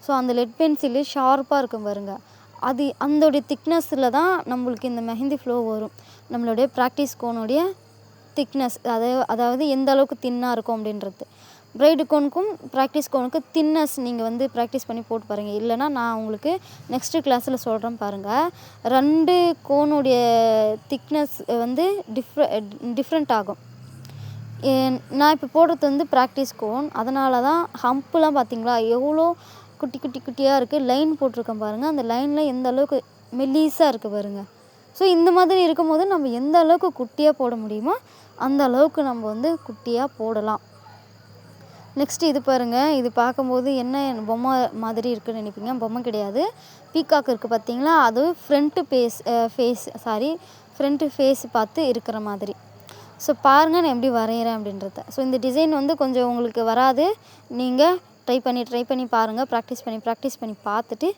ஸோ அந்த லெட் பென்சிலு ஷார்ப்பாக இருக்கும் பாருங்கள், அது அதோடைய திக்னஸில் தான் நம்மளுக்கு இந்த மெஹந்தி ஃப்ளோ வரும். நம்மளுடைய ப்ராக்டிஸ் கோனுடைய திக்னஸ், அதாவது எந்த அளவுக்கு தின்னாக இருக்கும் அப்படின்றது. ப்ரைடு கோனுக்கும் ப்ராக்டிஸ் கோனுக்கு தின்னஸ் நீங்கள் வந்து ப்ராக்டிஸ் பண்ணி போட்டு பாருங்கள். இல்லைனா நான் உங்களுக்கு நெக்ஸ்ட்டு கிளாஸில் சொல்கிறேன் பாருங்கள். 2 கோனுடைய திக்னஸ் வந்து டிஃப்ரெண்ட் ஆகும். நான் இப்போ போடுறது வந்து ப்ராக்டிஸ் கோன், அதனால தான் ஹம்ப்புலாம் பார்த்தீங்களா எவ்வளோ குட்டியாக இருக்குது. லைன் போட்டிருக்கேன் பாருங்கள், அந்த லைனில் எந்த அளவுக்கு மெல்லிஸாக இருக்குது பாருங்கள். ஸோ இந்த மாதிரி இருக்கும்போது நம்ம எந்த அளவுக்கு குட்டியாக போட முடியுமோ அந்த அளவுக்கு நம்ம வந்து குட்டியாக போடலாம். நெக்ஸ்ட்டு இது பாருங்கள், இது பார்க்கும்போது என்ன பொம்மை மாதிரி இருக்குதுன்னு நினைப்பீங்க, பொம்மை கிடையாது, பீகாக் இருக்குது பார்த்தீங்களா, அது ஃப்ரண்ட்டு ஃபேஸ் பார்த்து இருக்கிற மாதிரி. ஸோ பாருங்கள் நான் எப்படி வரைகிறேன் அப்படின்றத. ஸோ இந்த டிசைன் வந்து கொஞ்சம் உங்களுக்கு வராது, நீங்கள் ட்ரை பண்ணி பாருங்கள், ப்ராக்டிஸ் பண்ணி பார்த்துட்டு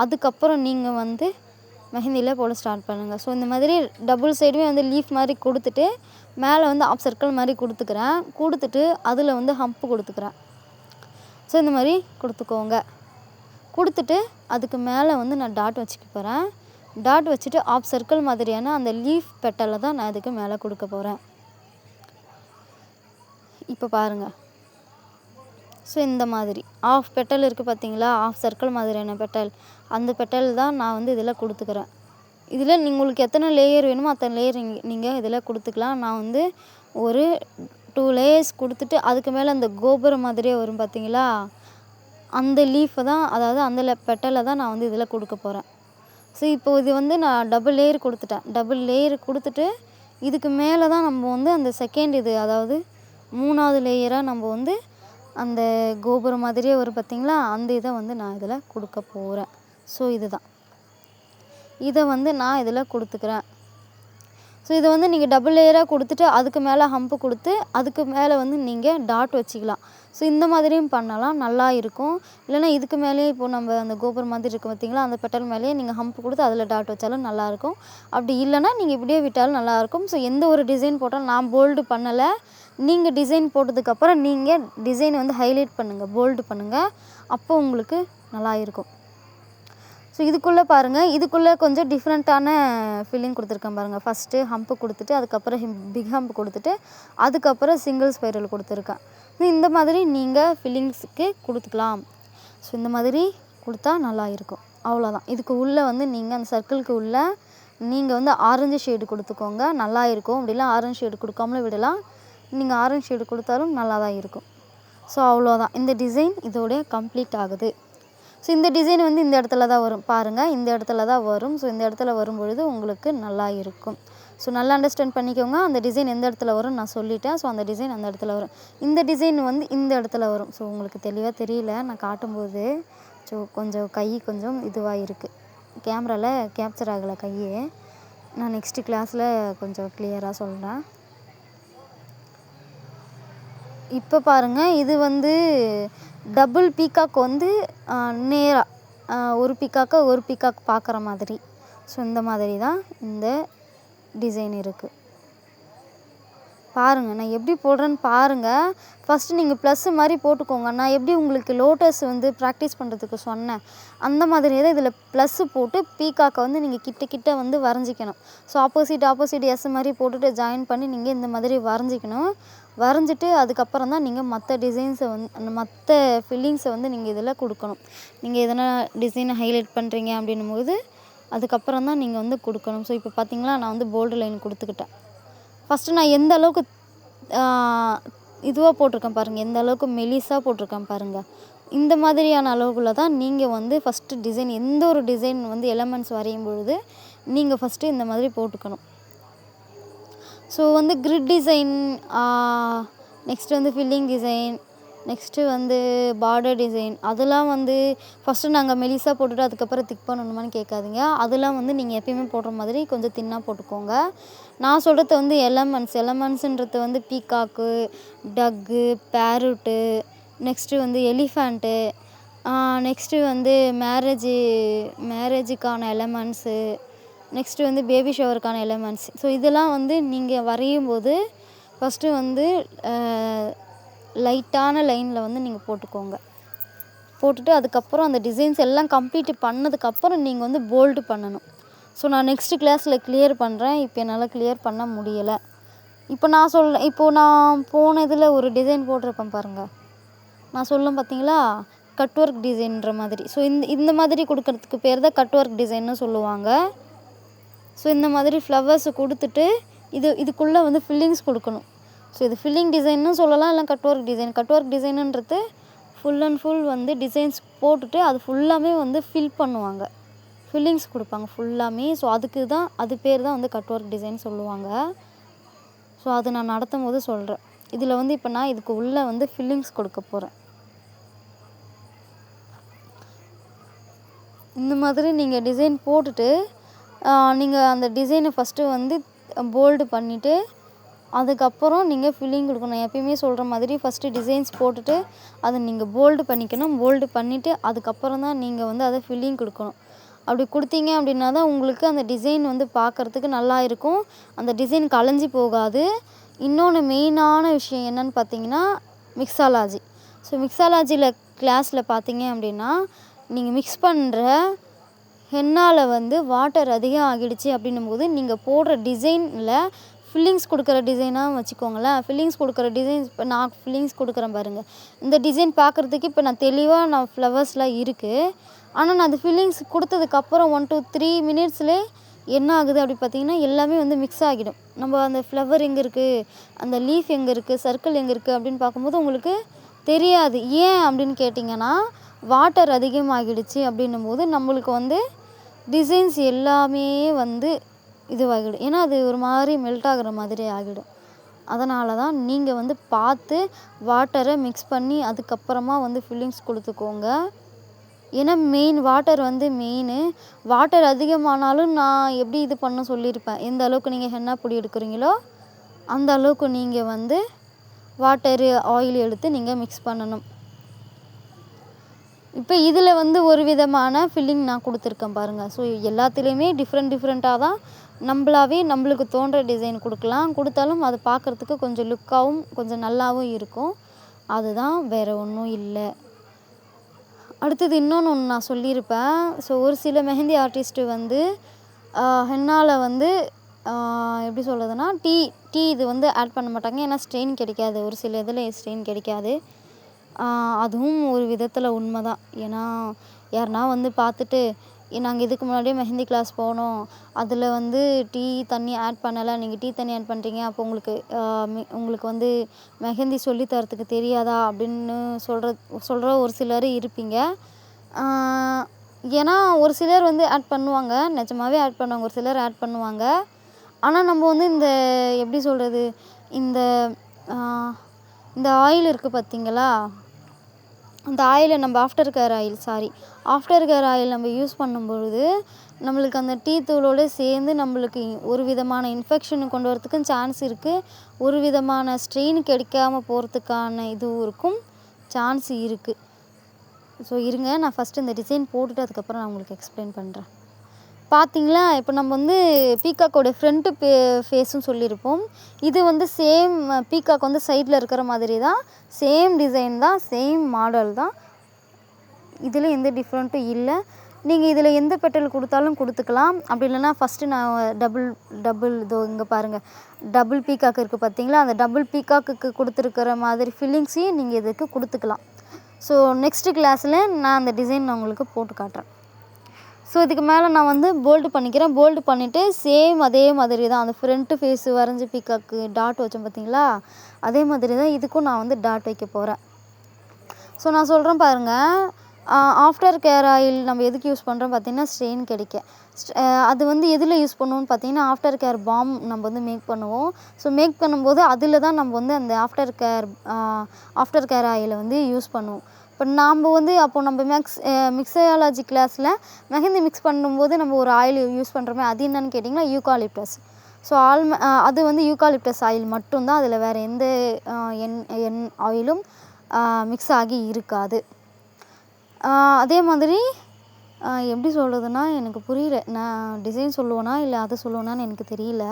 அதுக்கப்புறம் நீங்கள் வந்து மெஹந்தியில் போட ஸ்டார்ட் பண்ணுங்கள். ஸோ இந்த மாதிரி டபுள் சைடுமே வந்து லீஃப் மாதிரி கொடுத்துட்டு மேலே வந்து ஆஃப் சர்க்கிள் மாதிரி கொடுத்துட்டு அதில் வந்து ஹம்ப்பு கொடுத்துக்கிறேன். ஸோ இந்த மாதிரி கொடுத்துட்டு அதுக்கு மேலே வந்து நான் டாட் வச்சுக்க போகிறேன். டாட் வச்சுட்டு ஆஃப் சர்க்கிள் மாதிரியான அந்த லீஃப் பெட்டலை தான் நான் இதுக்கு மேலே கொடுக்க போகிறேன். இப்போ பாருங்கள், ஸோ இந்த மாதிரி ஆஃப் பெட்டல் இருக்குது பார்த்தீங்களா, ஆஃப் சர்க்கிள் மாதிரியான பெட்டல், அந்த பெட்டல் தான் நான் வந்து இதில் கொடுத்துக்கிறேன். இதில் உங்களுக்கு எத்தனை லேயர் வேணுமோ அத்தனை லேயர் நீங்கள் இதில் கொடுத்துக்கலாம். நான் வந்து ஒரு 2 லேயர்ஸ் கொடுத்துட்டு அதுக்கு மேலே அந்த கோபுரம் மாதிரியே வரும் பார்த்தீங்களா, அந்த லீஃபை தான், அதாவது அந்த பெட்டலை தான் நான் வந்து இதில் கொடுக்க போகிறேன். ஸோ இப்போ இது வந்து நான் டபுள் லேயர் கொடுத்துட்டு இதுக்கு மேலே தான் நம்ம வந்து அந்த செகண்ட் இது, அதாவது 3வது லேயராக நம்ம வந்து அந்த கோபுரம் மாதிரியே வரும் பார்த்தீங்களா, அந்த இதை வந்து நான் இதில் கொடுக்க போகிறேன். ஸோ இதை வந்து நான் இதில் கொடுத்துக்கிறேன். ஸோ இதை வந்து நீங்கள் டபுள் லேயராக கொடுத்துட்டு அதுக்கு மேலே ஹம்பு கொடுத்து அதுக்கு மேலே வந்து நீங்கள் டாட் வச்சுக்கலாம். ஸோ இந்த மாதிரியும் பண்ணலாம், நல்லா இருக்கும். இல்லைனா இதுக்கு மேலேயே இப்போது நம்ம அந்த கோபுரம் மாதிரி இருக்குது பார்த்திங்களா, அந்த பெட்டல் மேலேயே நீங்கள் ஹம்பு கொடுத்து அதில் டாட் வச்சாலும் நல்லாயிருக்கும். அப்படி இல்லைனா நீங்கள் இப்படியே விட்டாலும் நல்லாயிருக்கும். ஸோ எந்த ஒரு டிசைன் போட்டாலும் நான் போல்டு பண்ணலை. நீங்கள் டிசைன் போட்டதுக்கப்புறம் நீங்கள் டிசைனை வந்து ஹைலைட் பண்ணுங்கள், போல்டு பண்ணுங்கள். அப்போ உங்களுக்கு நல்லா இருக்கும். ஸோ இதுக்குள்ளே பாருங்கள், இதுக்குள்ளே கொஞ்சம் டிஃப்ரெண்ட்டான ஃபில்லிங் கொடுத்துருக்கேன் பாருங்கள். ஃபஸ்ட்டு ஹம்பு கொடுத்துட்டு அதுக்கப்புறம் பிக் ஹம்ப் கொடுத்துட்டு அதுக்கப்புறம் சிங்கிள் ஸ்பைரல் கொடுத்துருக்கேன். இந்த மாதிரி நீங்கள் ஃபில்லிங்ஸுக்கு கொடுத்துக்கலாம். ஸோ இந்த மாதிரி கொடுத்தா நல்லா இருக்கும். அவ்வளோதான். இதுக்கு உள்ளே வந்து நீங்கள் அந்த சர்க்கிளுக்கு உள்ளே நீங்கள் வந்து ஆரஞ்சு ஷேடு கொடுத்துக்கோங்க, நல்லா இருக்கும். அப்படிலாம் ஆரஞ்சு ஷேடு கொடுக்காமலே விடலாம். நீங்கள் ஆரஞ்சு ஷேடு கொடுத்தாலும் நல்லா தான் இருக்கும். ஸோ அவ்வளோதான், இந்த டிசைன் இதோட கம்ப்ளீட் ஆகுது. ஸோ இந்த டிசைன் வந்து இந்த இடத்துல தான் வரும் பாருங்கள், இந்த இடத்துல தான் வரும். ஸோ இந்த இடத்துல வரும்பொழுது உங்களுக்கு நல்லா இருக்கும். ஸோ நல்லா அண்டர்ஸ்டாண்ட் பண்ணிக்கோங்க. அந்த டிசைன் எந்த இடத்துல வரும் நான் சொல்லிட்டேன். ஸோ அந்த டிசைன் அந்த இடத்துல வரும். இந்த டிசைன் வந்து இந்த இடத்துல வரும். ஸோ உங்களுக்கு தெளிவாக தெரியல நான் காட்டும்போது. ஸோ கொஞ்சம் கை கொஞ்சம் இதுவாக இருக்குது, கேமராவில் கேப்சர் ஆகலை கையே. நான் நெக்ஸ்ட்டு கிளாஸில் கொஞ்சம் கிளியராக சொல்கிறேன். இப்போ பாருங்கள், இது வந்து டபுள் பீகாக் வந்து நேராக ஒரு பீகாக்கை ஒரு பீகாக் பார்க்குற மாதிரி. ஸோ இந்த மாதிரி தான் இந்த டிசைன் இருக்குது. பாருங்கள் நான் எப்படி போடுறேன்னு பாருங்கள். ஃபஸ்ட்டு நீங்கள் ப்ளஸ்ஸு மாதிரி போட்டுக்கோங்க. நான் எப்படி உங்களுக்கு லோட்டஸ் வந்து ப்ராக்டிஸ் பண்ணுறதுக்கு சொன்னேன், அந்த மாதிரி தான் இதில் ப்ளஸ்ஸு போட்டு பீகாக்கை வந்து நீங்கள் கிட்ட வந்து வரைஞ்சிக்கணும். ஸோ ஆப்போசிட் எஸ் மாதிரி போட்டுட்டு ஜாயின் பண்ணி நீங்கள் இந்த மாதிரி வரைஞ்சிக்கணும். வரைஞ்சிட்டு அதுக்கப்புறம் தான் நீங்கள் மற்ற டிசைன்ஸை வந்து மற்ற ஃபில்லிங்ஸை வந்து நீங்கள் இதில் கொடுக்கணும். நீங்கள் எதனா டிசைனை ஹைலைட் பண்ணுறீங்க அப்படின்னும் போது அதுக்கப்புறம் தான் நீங்கள் வந்து கொடுக்கணும். ஸோ இப்போ பார்த்தீங்களா, நான் வந்து போல்டு லைன் கொடுத்துக்கிட்டேன். ஃபஸ்ட்டு நான் எந்த அளவுக்கு இதுவாக போட்டிருக்கேன் பாருங்கள், எந்த அளவுக்கு மெலிசாக போட்டிருக்கேன் பாருங்கள். இந்த மாதிரியான அளவுக்குள்ள தான் நீங்கள் வந்து ஃபஸ்ட்டு டிசைன், எந்த ஒரு டிசைன் வந்து எலமெண்ட்ஸ் வரையும் பொழுது நீங்கள் ஃபஸ்ட்டு இந்த மாதிரி போட்டுக்கணும். ஸோ வந்து கிரிட் டிசைன், நெக்ஸ்ட்டு வந்து ஃபில்லிங் டிசைன், நெக்ஸ்ட்டு வந்து பார்டர் டிசைன், அதெல்லாம் வந்து ஃபஸ்ட்டு நாங்கள் மெலிசாக போட்டுட்டு அதுக்கப்புறம் திக் பண்ணணுமான்னு கேட்காதீங்க. அதெல்லாம் வந்து நீங்கள் எப்பயுமே போடுற மாதிரி கொஞ்சம் தின்னாக போட்டுக்கோங்க. நான் சொல்கிறது வந்து எலமெண்ட்ஸுன்றது வந்து பீகாக்கு, டக்கு, பேரட்டு, நெக்ஸ்ட்டு வந்து எலிஃபேண்ட்டு, நெக்ஸ்ட்டு வந்து மேரேஜுக்கான எலமெண்ட்ஸு, நெக்ஸ்ட்டு வந்து பேபி ஷவருக்கான எலமெண்ட்ஸ். ஸோ இதெல்லாம் வந்து நீங்கள் வரையும் போது ஃபஸ்ட்டு வந்து லைட்டான லைனில் வந்து நீங்கள் போட்டுக்கோங்க. போட்டுட்டு அதுக்கப்புறம் அந்த டிசைன்ஸ் எல்லாம் கம்ப்ளீட் பண்ணதுக்கப்புறம் நீங்கள் வந்து போல்டு பண்ணணும். ஸோ நான் நெக்ஸ்ட்டு கிளாஸில் கிளியர் பண்ணுறேன். இப்போ என்னால் கிளியர் பண்ண முடியலை. இப்போது நான் போன இதில் ஒரு டிசைன் போட்டிருப்பேன் பாருங்கள், நான் சொல்லும் பார்த்தீங்களா, கட் ஒர்க் டிசைன்ற மாதிரி. ஸோ இந்த மாதிரி கொடுக்கறதுக்கு பேர் தான் கட் ஒர்க் டிசைன்னு சொல்லுவாங்க. ஸோ இந்த மாதிரி ஃப்ளவர்ஸு கொடுத்துட்டு இதுக்குள்ளே வந்து ஃபில்லிங்ஸ் கொடுக்கணும். ஸோ இது ஃபில்லிங் டிசைன்னு சொல்லலாம், இல்லை கட் ஒர்க் டிசைனுன்றது ஃபுல் அண்ட் ஃபுல் வந்து டிசைன்ஸ் போட்டுட்டு அது ஃபுல்லாமே வந்து ஃபில் பண்ணுவாங்க, ஃபில்லிங்ஸ் கொடுப்பாங்க ஃபுல்லாமே. ஸோ அது பேர் தான் வந்து கட் ஒர்க் டிசைன் சொல்லுவாங்க. ஸோ அது நான் நடத்தும் போது சொல்கிறேன். இதில் வந்து இப்போ நான் இதுக்கு உள்ளே வந்து ஃபில்லிங்ஸ் கொடுக்க போகிறேன். இந்த மாதிரி நீங்கள் டிசைன் போட்டுட்டு நீங்கள் அந்த டிசைனை ஃபஸ்ட்டு வந்து போல்டு பண்ணிவிட்டு அதுக்கப்புறம் நீங்கள் ஃபில்லிங் கொடுக்கணும். எப்பயுமே சொல்கிற மாதிரி ஃபஸ்ட்டு டிசைன்ஸ் போட்டுட்டு அதை நீங்கள் போல்டு பண்ணிக்கணும். போல்டு பண்ணிவிட்டு அதுக்கப்புறம் தான் நீங்கள் வந்து அதை ஃபில்லிங் கொடுக்கணும். அப்படி கொடுத்தீங்க அப்படின்னா தான் உங்களுக்கு அந்த டிசைன் வந்து பார்க்குறதுக்கு நல்லா இருக்கும், அந்த டிசைன் கலைஞ்சி போகாது. இன்னொன்று மெயினான விஷயம் என்னென்னு பார்த்தீங்கன்னா மிக்ஸாலஜி. ஸோ மிக்ஸாலஜியில் கிளாஸில் பார்த்தீங்க அப்படின்னா நீங்கள் மிக்ஸ் பண்ணுற ஹென்னால் வந்து வாட்டர் அதிகம் ஆகிடுச்சு அப்படின்னும் போது நீங்கள் போடுற டிசைனில் ஃபில்லிங்ஸ் கொடுக்குற டிசைனாக வச்சுக்கோங்களேன். ஃபில்லிங்ஸ் கொடுக்குற டிசைன், இப்போ நான் ஃபில்லிங்ஸ் கொடுக்குறேன் பாருங்கள், இந்த டிசைன் பார்க்குறதுக்கு இப்போ நான் தெளிவாக ஃப்ளவர்ஸ்லாம் இருக்குது. ஆனால் நான் அந்த ஃபில்லிங்ஸ் கொடுத்ததுக்கப்புறம் 1 to 3 மினிட்ஸ்லேயே என்ன ஆகுது அப்படி பார்த்திங்கன்னா எல்லாமே வந்து மிக்ஸ் ஆகிடும். நம்ம அந்த ஃப்ளவர் எங்கே இருக்குது, அந்த லீஃப் எங்கே இருக்குது, சர்க்கிள் எங்கே இருக்குது அப்படின்னு பார்க்கும்போது உங்களுக்கு தெரியாது. ஏன் அப்படின்னு கேட்டிங்கன்னா வாட்டர் அதிகமாகிடுச்சு அப்படின்னும் போது நம்மளுக்கு வந்து டிசைன்ஸ் எல்லாமே வந்து இதுவாகிடும். ஏன்னா அது ஒரு மாதிரி மெல்ட் ஆகிற மாதிரி ஆகிடும். அதனால தான் நீங்கள் வந்து பார்த்து வாட்டரை மிக்ஸ் பண்ணி அதுக்கப்புறமா வந்து ஃபில்லிங்ஸ் கொடுத்துக்கோங்க. ஏன்னா வாட்டர் வந்து மெயினு. வாட்டர் அதிகமானாலும் நான் எப்படி இது பண்ண சொல்லியிருப்பேன். எந்த அளவுக்கு நீங்கள் ஹென்னா பொடி எடுக்கிறீங்களோ அந்த அளவுக்கு நீங்கள் வந்து வாட்டரு ஆயில் எடுத்து நீங்கள் மிக்ஸ் பண்ணணும். இப்போ இதில் வந்து ஒரு விதமான ஃபில்லிங் நான் கொடுத்துருக்கேன் பாருங்கள். ஸோ எல்லாத்துலேயுமே டிஃப்ரெண்ட்டாக தான் நம்மளுக்கு தோன்ற டிசைன் கொடுக்கலாம். கொடுத்தாலும் அது பார்க்குறதுக்கு கொஞ்சம் லுக்காகவும் கொஞ்சம் நல்லாவும் இருக்கும். அதுதான், வேறு ஒன்றும் இல்லை. அடுத்தது இன்னொன்று நான் சொல்லியிருப்பேன். ஸோ ஒரு சில மெஹந்தி ஆர்டிஸ்ட்டு வந்து ஹென்னாவில் வந்து எப்படி சொல்கிறதுனா டீ இது வந்து ஆட் பண்ண மாட்டாங்க. ஏன்னா ஸ்ட்ரெயின் கிடைக்காது. ஒரு சில இதில் ஸ்ட்ரெயின் கிடைக்காது. அதுவும் ஒரு விதத்தில் உண்மை தான். ஏன்னா யாருனா வந்து பார்த்துட்டு நாங்கள் இதுக்கு முன்னாடியே மெஹந்தி கிளாஸ் போனோம், அதில் வந்து டீ தண்ணி ஆட் பண்ணலை, நீங்கள் டீ தண்ணி ஆட் பண்ணுறீங்க, அப்போ உங்களுக்கு வந்து மெஹந்தி சொல்லி தரத்துக்கு தெரியாதா அப்படின்னு சொல்கிற ஒரு சிலர் இருப்பீங்க. ஏன்னா ஒரு சிலர் வந்து ஆட் பண்ணுவாங்க, நிஜமாகவே ஆட் பண்ணுவாங்க, ஒரு சிலர் ஆட் பண்ணுவாங்க. ஆனால் நம்ம வந்து இந்த எப்படி சொல்கிறது, இந்த ஆயில் இருக்குது பார்த்தீங்களா, அந்த ஆயிலை நம்ம ஆஃப்டர் கேர் ஆயில் நம்ம யூஸ் பண்ணும்பொழுது நம்மளுக்கு அந்த டீ தூளோடு சேர்ந்து நம்மளுக்கு ஒரு விதமான இன்ஃபெக்ஷனை கொண்டு வரத்துக்கும் சான்ஸ் இருக்குது. ஒரு விதமான ஸ்ட்ரெயின் கிடைக்காம போகிறதுக்கான இதுவும் இருக்கும், சான்ஸ் இருக்குது. ஸோ இருங்க, நான் ஃபஸ்ட்டு இந்த டிசைன் போட்டுட்டு அதுக்கப்புறம் நான் உங்களுக்கு எக்ஸ்பிளைன் பண்ணுறேன். பார்த்தீங்களா, இப்போ நம்ம வந்து பீகாக்கோட ஃப்ரண்ட்டு ஃபேஸும் சொல்லியிருப்போம். இது வந்து சேம் பீகாக் வந்து சைடில் இருக்கிற மாதிரி தான், சேம் டிசைன் தான், சேம் மாடல் தான். இதில் எந்த டிஃப்ரெண்ட்டும் இல்லை. நீங்கள் இதில் எந்த பெட்டல் கொடுத்தாலும் கொடுத்துக்கலாம். அப்படி இல்லைன்னா ஃபஸ்ட்டு நான் டபுள் இதோ இங்கே பாருங்கள், டபுள் பீகாக் இருக்குது பார்த்தீங்களா, அந்த டபுள் பீகாக்குக்கு கொடுத்துருக்கிற மாதிரி ஃபில்லிங்ஸையும் நீங்கள் இதுக்கு கொடுத்துக்கலாம். ஸோ நெக்ஸ்ட்டு கிளாஸில் நான் அந்த டிசைன் நான் உங்களுக்கு போட்டு காட்டுறேன். ஸோ இதுக்கு மேலே நான் வந்து போல்டு பண்ணிக்கிறேன். போல்டு பண்ணிவிட்டு சேம் அதே மாதிரி தான், அந்த ஃப்ரண்ட்டு ஃபேஸு வரைஞ்சி பீக்காக்கு டாட் வச்சேன் பார்த்தீங்களா, அதே மாதிரி தான் இதுக்கும் நான் வந்து டாட் வைக்க போகிறேன். ஸோ நான் சொல்கிறேன் பாருங்கள், ஆஃப்டர் கேர் ஆயில் நம்ம எதுக்கு யூஸ் பண்ணுறோம் பார்த்தீங்கன்னா ஸ்ட்ரெயின் கிடைக்க. அது வந்து எதில் யூஸ் பண்ணுவோம்னு பார்த்தீங்கன்னா ஆஃப்டர் கேர் பாம் நம்ம வந்து மேக் பண்ணுவோம். ஸோ மேக் பண்ணும்போது அதில் தான் நம்ம வந்து அந்த ஆஃப்டர் கேர் ஆயிலை வந்து யூஸ் பண்ணுவோம். இப்போ நாம் வந்து நம்ம மிக்ஸயாலஜி கிளாஸில் மெஹந்தி மிக்ஸ் பண்ணும்போது நம்ம ஒரு ஆயில் யூஸ் பண்ணுறோமே, அது என்னென்னு கேட்டிங்கன்னா யூகாலிப்டஸ். ஸோ அது வந்து யூகாலிப்டஸ் ஆயில் மட்டும்தான், அதில் வேறு எந்த எண் ஆயிலும் மிக்ஸ் ஆகி இருக்காது. அதே மாதிரி எப்படி சொல்கிறதுனா எனக்கு புரியல, நான் டிசைன் சொல்லுவேனா இல்லை அதை சொல்லுவேனான்னு எனக்கு தெரியல.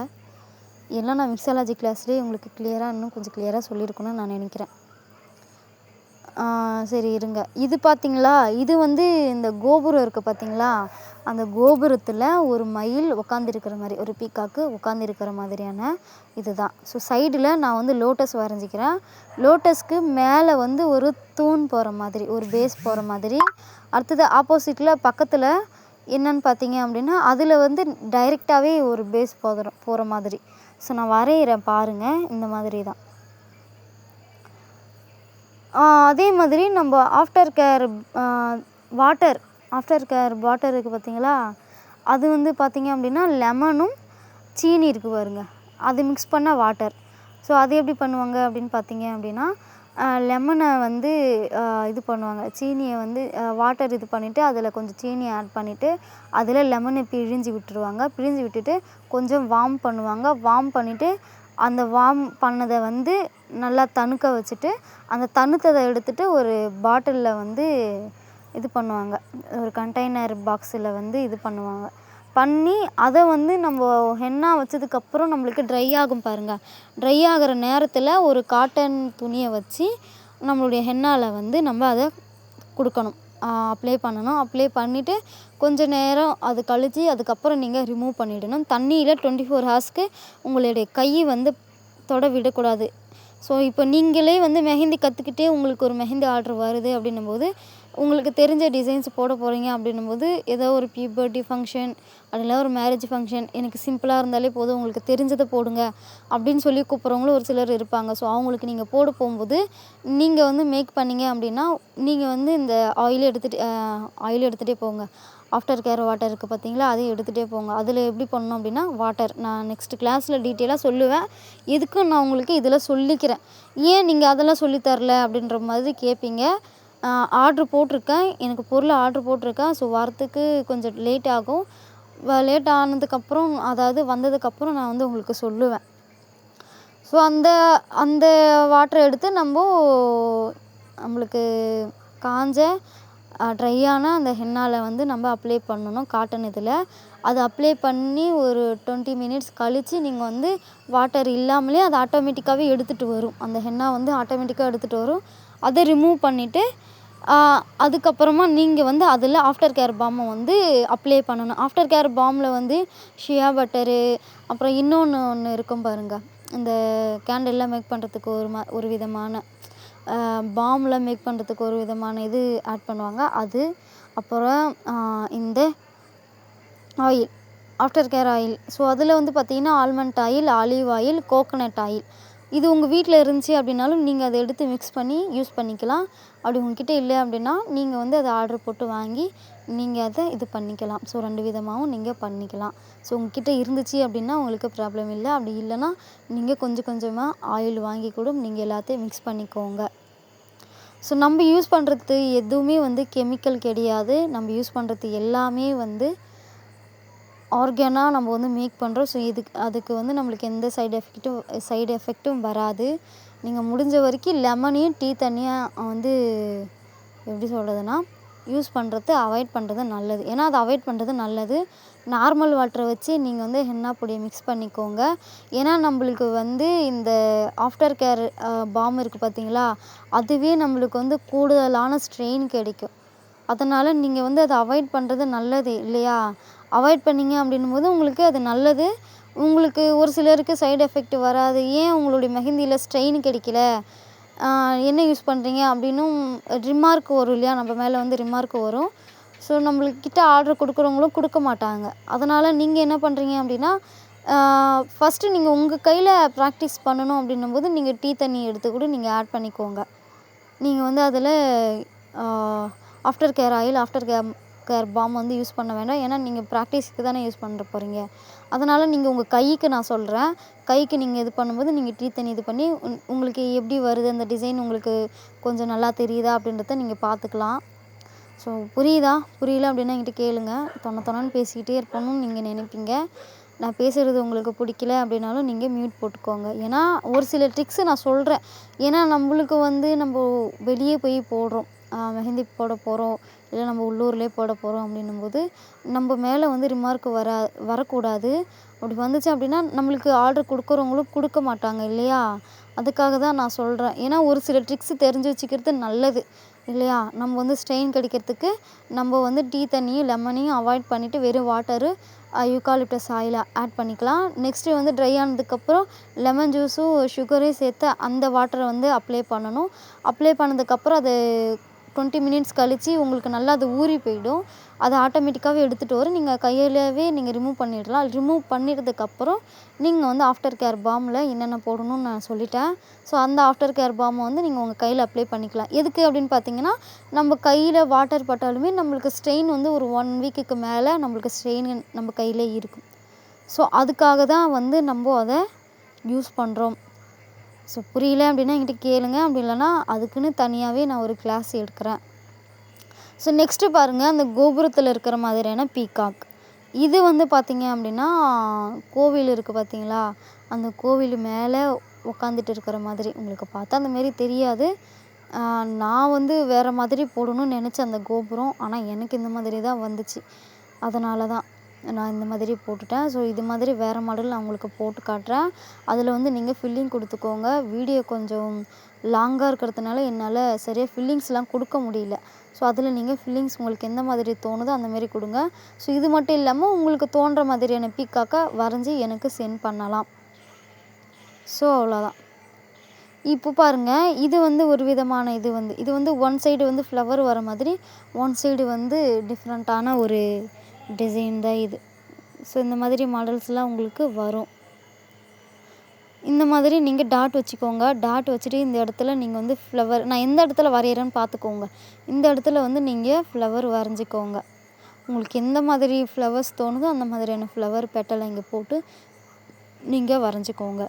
எல்லாம் நான் மிக்ஸயாலஜி கிளாஸ்லேயே உங்களுக்கு இன்னும் கொஞ்சம் கிளியராக சொல்லியிருக்கணும்னு நான் நினைக்கிறேன். சரி இருங்க, இது பார்த்தீங்களா, இது வந்து இந்த கோபுரம் இருக்குது பார்த்தீங்களா, அந்த கோபுரத்தில் ஒரு மயில் உட்காந்துருக்கிற மாதிரி, ஒரு பீக்காக்கு உட்காந்துருக்கிற மாதிரியான இது தான். ஸோ சைடில் நான் வந்து லோட்டஸ் வரைஞ்சிக்கிறேன். லோட்டஸ்க்கு மேலே வந்து ஒரு தூண் போகிற மாதிரி, ஒரு பேஸ் போகிற மாதிரி. அடுத்தது ஆப்போசிட்டில் பக்கத்தில் என்னன்னு பார்த்தீங்க அப்படின்னா அதில் வந்து டைரெக்டாகவே ஒரு பேஸ் போகிற மாதிரி. ஸோ நான் வரைகிறேன் பாருங்கள், இந்த மாதிரி தான். அதே மாதிரி நம்ம ஆஃப்டர் கேர் வாட்டர் இருக்குது பார்த்தீங்களா, அது வந்து பார்த்திங்க அப்படின்னா லெமனும் சீனி இருக்குது பாருங்க, அது மிக்ஸ் பண்ண வாட்டர். ஸோ அது எப்படி பண்ணுவாங்க அப்படின்னு பார்த்தீங்க அப்படின்னா லெமனை வந்து இது பண்ணுவாங்க, சீனியை வந்து வாட்டர் இது பண்ணிவிட்டு அதில் கொஞ்சம் சீனியை ஆட் பண்ணிவிட்டு அதில் லெமனை பிழிஞ்சு விட்டுருவாங்க. பிழிஞ்சு விட்டுட்டு கொஞ்சம் வார்ம் பண்ணுவாங்க. வார்ம் பண்ணிவிட்டு அந்த வார்ம் பண்ணதை வந்து நல்லா தணுக்க வச்சுட்டு அந்த தணுத்ததை எடுத்துகிட்டு ஒரு பாட்டிலில் வந்து இது பண்ணுவாங்க, ஒரு கண்டெய்னர் பாக்ஸில் வந்து இது பண்ணுவாங்க. பண்ணி அதை வந்து நம்ம ஹென்னா வச்சதுக்கப்புறம் நம்மளுக்கு ட்ரை ஆகும் பாருங்கள். ட்ரை ஆகிற நேரத்தில் ஒரு காட்டன் துணியை வச்சு நம்மளுடைய ஹென்னாவில் வந்து நம்ம அதை கொடுக்கணும், அப்ளை பண்ணணும். அப்ளை பண்ணிவிட்டு கொஞ்சம் நேரம் அது கழித்து அதுக்கப்புறம் நீங்கள் ரிமூவ் பண்ணிவிடணும். தண்ணியில் 24 ஹவர்ஸ்க்கு உங்களுடைய கை வந்து தொட விடக்கூடாது. ஸோ இப்போ நீங்களே வந்து மெஹந்தி கற்றுக்கிட்டே உங்களுக்கு ஒரு மெஹந்தி ஆர்டர் வருது அப்படின்னும்போது, உங்களுக்கு தெரிஞ்ச டிசைன்ஸ் போட போகிறீங்க அப்படின்னும்போது, ஏதோ ஒரு பர்த்டே ஃபங்க்ஷன் அதில் ஒரு மேரேஜ் ஃபங்க்ஷன், எனக்கு சிம்பிளாக இருந்தாலே போதும், உங்களுக்கு தெரிஞ்சதை போடுங்க அப்படின்னு சொல்லி கூப்பிட்றவங்களும் ஒரு சிலர் இருப்பாங்க. ஸோ அவங்களுக்கு நீங்கள் போட போகும்போது நீங்கள் வந்து மேக் பண்ணிங்க அப்படின்னா நீங்கள் வந்து இந்த ஆயில் எடுத்துகிட்டே போங்க. ஆஃப்டர் கேர் வாட்டர் இருக்குது பார்த்தீங்களா, அதையும் எடுத்துகிட்டே போங்க. அதில் எப்படி பண்ணணும் அப்படின்னா வாட்டர் நான் நெக்ஸ்ட்டு கிளாஸில் டீட்டெயிலாக சொல்லுவேன். எதுக்கும் நான் உங்களுக்கு இதில் சொல்லிக்கிறேன், ஏன் நீங்கள் அதெல்லாம் சொல்லித்தரல அப்படின்ற மாதிரி கேட்பீங்க. ஆர்ட்ரு போட்டிருக்கேன். எனக்கு பொருள் ஆர்ட்ரு போட்டிருக்கேன். ஸோ வரத்துக்கு கொஞ்சம் லேட் ஆகும். லேட் ஆனதுக்கப்புறம் அதாவது வந்ததுக்கப்புறம் நான் வந்து உங்களுக்கு சொல்லுவேன். ஸோ அந்த அந்த வாட்டர எடுத்து நம்மளுக்கு காஞ்ச ட்ரையான அந்த ஹென்னால வந்து நம்ம அப்ளை பண்ணணும் காட்டன் இதில். அது அப்ளை பண்ணி ஒரு 20 மினிட்ஸ் கழித்து நீங்கள் வந்து வாட்டர் இல்லாமலே அது ஆட்டோமேட்டிக்காகவே எடுத்துகிட்டு வரும். அந்த ஹென்னா வந்து ஆட்டோமேட்டிக்காக எடுத்துகிட்டு வரும். அதை ரிமூவ் பண்ணிவிட்டு அதுக்கப்புறமா நீங்கள் வந்து அதில் ஆஃப்டர் கேர் பாமை வந்து அப்ளை பண்ணணும். ஆஃப்டர் கேர் பாமில் வந்து ஷியா பட்டரு, அப்புறம் ஒன்று இருக்கும் பாருங்கள், இந்த கேண்டில்லாம் மேக் பண்ணுறதுக்கு ஒரு விதமான பாமில் மேக் பண்ணுறதுக்கு ஒரு விதமான இது ஆட் பண்ணுவாங்க. அது அப்புறம் இந்த oil, after care oil. So அதில் வந்து பார்த்திங்கன்னா almond oil, olive oil, coconut oil. இது உங்கள் வீட்டில் இருந்துச்சு அப்படின்னாலும் நீங்கள் அதை எடுத்து மிக்ஸ் பண்ணி யூஸ் பண்ணிக்கலாம். அப்படி உங்ககிட்ட இல்லை அப்படின்னா நீங்கள் வந்து அதை ஆர்டர் போட்டு வாங்கி நீங்கள் அதை இது பண்ணிக்கலாம். ஸோ 2 விதமாகவும் நீங்கள் பண்ணிக்கலாம். ஸோ உங்ககிட்ட இருந்துச்சு அப்படின்னா உங்களுக்கு ப்ராப்ளம் இல்லை. அப்படி இல்லைன்னா நீங்கள் கொஞ்சம் கொஞ்சமாக ஆயில் வாங்கி கூட நீங்கள் எல்லாத்தையும் மிக்ஸ் பண்ணிக்கோங்க. ஸோ நம்ம யூஸ் பண்ணுறது எதுவுமே வந்து கெமிக்கல் கிடையாது. நம்ம யூஸ் பண்ணுறது எல்லாமே வந்து ஆர்கானாக நம்ம வந்து மேக் பண்ணுறோம். ஸோ அதுக்கு வந்து நம்மளுக்கு எந்த சைடு எஃபெக்ட்டும் வராது. நீங்கள் முடிஞ்ச வரைக்கும் லெமனையும் டீ தண்ணியாக வந்து எப்படி சொல்கிறதுனா யூஸ் பண்ணுறது அவாய்ட் பண்ணுறது நல்லது. ஏன்னா அதை அவாய்ட் பண்ணுறது நல்லது. நார்மல் வாட்டரை வச்சு நீங்கள் வந்து ஹென்னா பொடியை மிக்ஸ் பண்ணிக்கோங்க. ஏன்னா நம்மளுக்கு வந்து இந்த ஆஃப்டர் கேர் பாம் இருக்குது பார்த்தீங்களா, அதுவே நம்மளுக்கு வந்து கூடுதலான ஸ்ட்ரெயின் கிடைக்கும். அதனால் நீங்கள் வந்து அதை அவாய்ட் பண்ணுறது நல்லது இல்லையா? அவாய்ட் பண்ணிங்க அப்படின்னும்போது உங்களுக்கு அது நல்லது. உங்களுக்கு ஒரு சிலருக்கு சைடு எஃபெக்ட் வராது. ஏன் உங்களுடைய மெஹந்தியில் ஸ்ட்ரெயின் கிடைக்கல, என்ன யூஸ் பண்ணுறீங்க அப்படின்னும் ரிமார்க் வரும் இல்லையா? நம்ம மேலே வந்து ரிமார்க் வரும். ஸோ நம்மளுக்கிட்ட ஆர்டர் கொடுக்குறவங்களும் கொடுக்க மாட்டாங்க. அதனால் நீங்கள் என்ன பண்ணுறீங்க அப்படின்னா, ஃபஸ்ட்டு நீங்கள் உங்கள் கையில் ப்ராக்டிஸ் பண்ணணும் அப்படின்னும்போது நீங்கள் டீ தண்ணி எடுத்து கூட நீங்கள் ஆட் பண்ணிக்கோங்க. நீங்கள் வந்து அதில் after care oil, after care balm வந்து யூஸ் பண்ண வேண்டாம். ஏன்னா நீங்கள் ப்ராக்டிஸ்க்கு தானே யூஸ் பண்ண போகிறீங்க. அதனால் நீங்கள் உங்கள் கைக்கு நான் சொல்கிறேன். கைக்கு நீங்கள் இது பண்ணும்போது நீங்கள் டீ தண்ணி இது பண்ணி உங்களுக்கு எப்படி வருது அந்த டிசைன் உங்களுக்கு கொஞ்சம் நல்லா தெரியுதா அப்படின்றத நீங்கள் பார்த்துக்கலாம். ஸோ புரியுதா? புரியல அப்படின்னா என்கிட்ட கேளுங்க. தொணன்னு பேசிக்கிட்டே இருப்போம்னு நீங்கள் நினைப்பீங்க. நான் பேசுகிறது உங்களுக்கு பிடிக்கல அப்படின்னாலும் நீங்கள் மியூட் போட்டுக்கோங்க. ஏன்னா ஒரு சில ட்ரிக்ஸு நான் சொல்கிறேன். ஏன்னா நம்மளுக்கு வந்து நம்ம வெளியே போய் போடுறோம், மெஹந்தி போட போகிறோம், இல்லை நம்ம உள்ளூர்லேயே போட போகிறோம் அப்படின்னும்போது நம்ம மேலே வந்து ரிமார்க் வரக்கூடாது. அப்படி வந்துச்சு அப்படின்னா நம்மளுக்கு ஆர்டர் கொடுக்குறவங்களும் கொடுக்க மாட்டாங்க இல்லையா? அதுக்காக தான் நான் சொல்கிறேன். ஏன்னா ஒரு சில ட்ரிக்ஸு தெரிஞ்சு வச்சுக்கிறது நல்லது இல்லையா? நம்ம வந்து ஸ்ட்ரெயின் கிடைக்கிறதுக்கு நம்ம வந்து டீ தண்ணியும் லெமனையும் அவாய்ட் பண்ணிவிட்டு வெறும் வாட்டரு, யூகாலிப்டஸ் ஆயிலை ஆட் பண்ணிக்கலாம். நெக்ஸ்ட்டு வந்து ட்ரை ஆனதுக்கப்புறம் லெமன் ஜூஸும் சுகரையும் சேர்த்து அந்த வாட்டரை வந்து அப்ளை பண்ணணும். அப்ளை பண்ணதுக்கப்புறம் அது 20 மினிட்ஸ் கழித்து உங்களுக்கு நல்லா அது ஊறி போயிடும். அது ஆட்டோமேட்டிக்காகவே எடுத்துகிட்டு வரும். நீங்கள் கையிலவே நீங்கள் ரிமூவ் பண்ணிடலாம். ரிமூவ் பண்ணிட்டதுக்கப்புறம் நீங்கள் வந்து ஆஃப்டர் கேர் பாமில் என்னென்ன போடணும்னு நான் சொல்லிட்டேன். ஸோ அந்த ஆஃப்டர் கேர் பாமை வந்து நீங்கள் உங்கள் கையில் அப்ளை பண்ணிக்கலாம். எதுக்கு அப்படின்னு பார்த்தீங்கன்னா, நம்ம கையில் வாட்டர் பட்டாலுமே நம்மளுக்கு ஸ்ட்ரெயின் வந்து ஒரு 1 வீக்குக்கு மேலே நம்மளுக்கு ஸ்ட்ரெயின் நம்ம கையிலே இருக்கும். ஸோ அதுக்காக தான் வந்து நம்ம அதை யூஸ் பண்ணுறோம். ஸோ புரியல அப்படின்னா என்கிட்ட கேளுங்க. அப்படி இல்லைன்னா அதுக்குன்னு தனியாகவே நான் ஒரு கிளாஸ் எடுக்கிறேன். ஸோ நெக்ஸ்ட்டு பாருங்கள், அந்த கோபுரத்தில் இருக்கிற மாதிரியான பீகாக். இது வந்து பார்த்திங்க அப்படின்னா கோவில் இருக்குது பார்த்தீங்களா, அந்த கோவில் மேலே உட்காந்துட்டு இருக்கிற மாதிரி உங்களுக்கு பார்த்தா அந்த மாரி தெரியாது. நான் வந்து வேறு மாதிரி போடணும்னு நினச்சேன் அந்த கோபுரம். ஆனால் எனக்கு இந்த மாதிரி தான் வந்துச்சு. அதனால தான் நான் இந்த மாதிரி போட்டுட்டேன். ஸோ இது மாதிரி வேறு மாடல் நான் உங்களுக்கு போட்டு காட்டுறேன். அதில் வந்து நீங்கள் ஃபில்லிங் கொடுத்துக்கோங்க. வீடியோ கொஞ்சம் லாங்காக இருக்கிறதுனால என்னால் சரியாக ஃபில்லிங்ஸ்லாம் கொடுக்க முடியல. ஸோ அதில் நீங்கள் ஃபில்லிங்ஸ் உங்களுக்கு எந்த மாதிரி தோணுதோ அந்தமாரி கொடுங்க. ஸோ இது மட்டும் இல்லாமல் உங்களுக்கு தோன்ற மாதிரியான பீக்காக்கை வரைஞ்சி எனக்கு சென்ட் பண்ணலாம். ஸோ அவ்வளோதான். இப்போ பாருங்கள், இது வந்து ஒரு விதமான இது வந்து ஒன் சைடு வந்து ஃப்ளவர் வர மாதிரி, ஒன் சைடு வந்து டிஃப்ரெண்ட்டான ஒரு டிசைன் தான் இது. ஸோ இந்த மாதிரி மாடல்ஸ்லாம் உங்களுக்கு வரும். இந்த மாதிரி நீங்கள் டாட் வச்சுக்கோங்க. டாட் வச்சுட்டு இந்த இடத்துல நீங்கள் வந்து ஃப்ளவர், நான் எந்த இடத்துல வரைகிறேன்னு பார்த்துக்கோங்க. இந்த இடத்துல வந்து நீங்கள் ஃப்ளவர் வரைஞ்சிக்கோங்க. உங்களுக்கு எந்த மாதிரி ஃப்ளவர்ஸ் தோணுதோ அந்த மாதிரியான ஃப்ளவர் பெட்டலை இங்கே போட்டு நீங்கள் வரைஞ்சிக்கோங்க.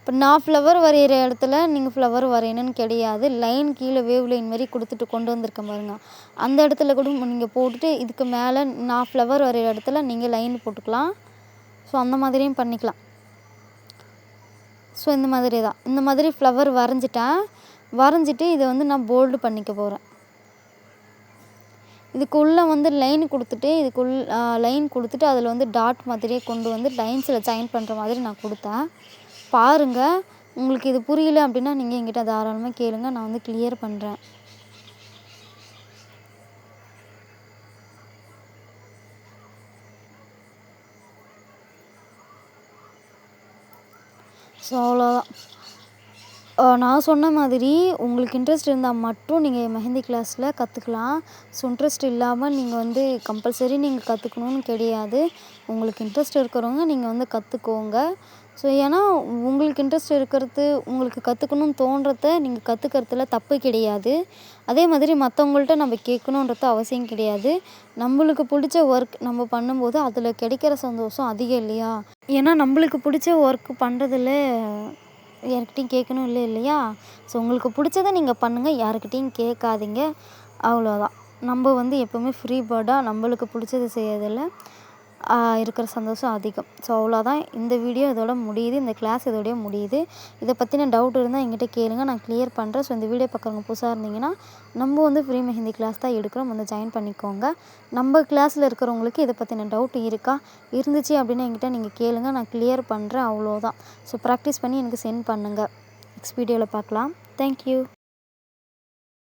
இப்போ நான் ஃப்ளவர் வரைகிற இடத்துல நீங்கள் ஃப்ளவர் வரையணும்னு கிடையாது. லைன் கீழே வேவ் லைன் மாதிரி கொடுத்துட்டு கொண்டு வந்திருக்கேன் பாருங்கள், அந்த இடத்துல கூட நீங்கள் போட்டுட்டு இதுக்கு மேலே நான் ஃப்ளவர் வரைகிற இடத்துல நீங்கள் லைன் போட்டுக்கலாம். ஸோ அந்த மாதிரியும் பண்ணிக்கலாம். ஸோ இந்த மாதிரி தான், இந்த மாதிரி ஃப்ளவர் வரைஞ்சிட்டு இதை வந்து நான் போல்டு பண்ணிக்க போகிறேன். இதுக்குள்ளே வந்து லைன் கொடுத்துட்டு அதில் வந்து டாட் மாதிரியே கொண்டு வந்து லைன்ஸில் ஜாயின் பண்ணுற மாதிரி நான் கொடுத்தேன். பாருங்கள், உங்களுக்கு இது புரியல அப்படின்னா நீங்கள் என்கிட்ட தாராளமாக கேளுங்க, நான் வந்து கிளியர் பண்ணுறேன். ஸோ அவ்வளோதான். நான் சொன்ன மாதிரி உங்களுக்கு இன்ட்ரெஸ்ட் இருந்தால் மட்டும் நீங்கள் மெஹந்தி கிளாஸில் கற்றுக்கலாம். ஸோ இன்ட்ரெஸ்ட் இல்லாமல் நீங்கள் வந்து கம்பல்சரி நீங்கள் கற்றுக்கணுன்னு கிடையாது. உங்களுக்கு இன்ட்ரெஸ்ட் இருக்கிறவங்க நீங்கள் வந்து கற்றுக்கோங்க. ஸோ ஏன்னா உங்களுக்கு இன்ட்ரெஸ்ட் இருக்கிறது, உங்களுக்கு கற்றுக்கணுன்னு தோன்றத நீங்கள் கற்றுக்கிறதுல தப்பு கிடையாது. அதே மாதிரி மற்றவங்கள்ட்ட நம்ம கேட்கணுன்றது அவசியம் கிடையாது. நம்மளுக்கு பிடிச்ச ஒர்க் நம்ம பண்ணும்போது அதில் கிடைக்கிற சந்தோஷம் அதிகம் இல்லையா? ஏன்னா நம்மளுக்கு பிடிச்ச ஒர்க் பண்ணுறதில் யார்கிட்டையும் கேட்கணும் இல்லையா? ஸோ உங்களுக்கு பிடிச்சத நீங்கள் பண்ணுங்கள், யாருக்கிட்டையும் கேட்காதீங்க. அவ்வளோதான். நம்ம வந்து எப்போவுமே ஃப்ரீ பேர்டாக நம்மளுக்கு பிடிச்சது செய்யறதில் இருக்கிற சந்தோஷம் அதிகம். ஸோ அவ்வளோதான். இந்த வீடியோ இதோட முடியுது. இந்த கிளாஸ் இதோடய முடியுது. இதை பற்றின டவுட் இருந்தால் என்கிட்ட கேளுங்க, நான் கிளியர் பண்ணுறேன். ஸோ இந்த வீடியோ பார்க்குறவங்க புதுசாக இருந்தீங்கன்னா நம்ம வந்து ஃப்ரீ மெஹந்தி கிளாஸ் தான் எடுக்கிறோம், வந்து ஜாயின் பண்ணிக்கோங்க. நம்ம கிளாஸில் இருக்கிறவங்களுக்கு இதை பற்றின டவுட் இருந்துச்சு அப்படின்னா என்கிட்ட நீங்கள் கேளுங்க, நான் கிளியர் பண்ணுறேன். அவ்வளோதான். ஸோ ப்ராக்டிஸ் பண்ணி எனக்கு சென்ட் பண்ணுங்கள். நெக்ஸ்ட் வீடியோவில் பார்க்கலாம். தேங்க்யூ.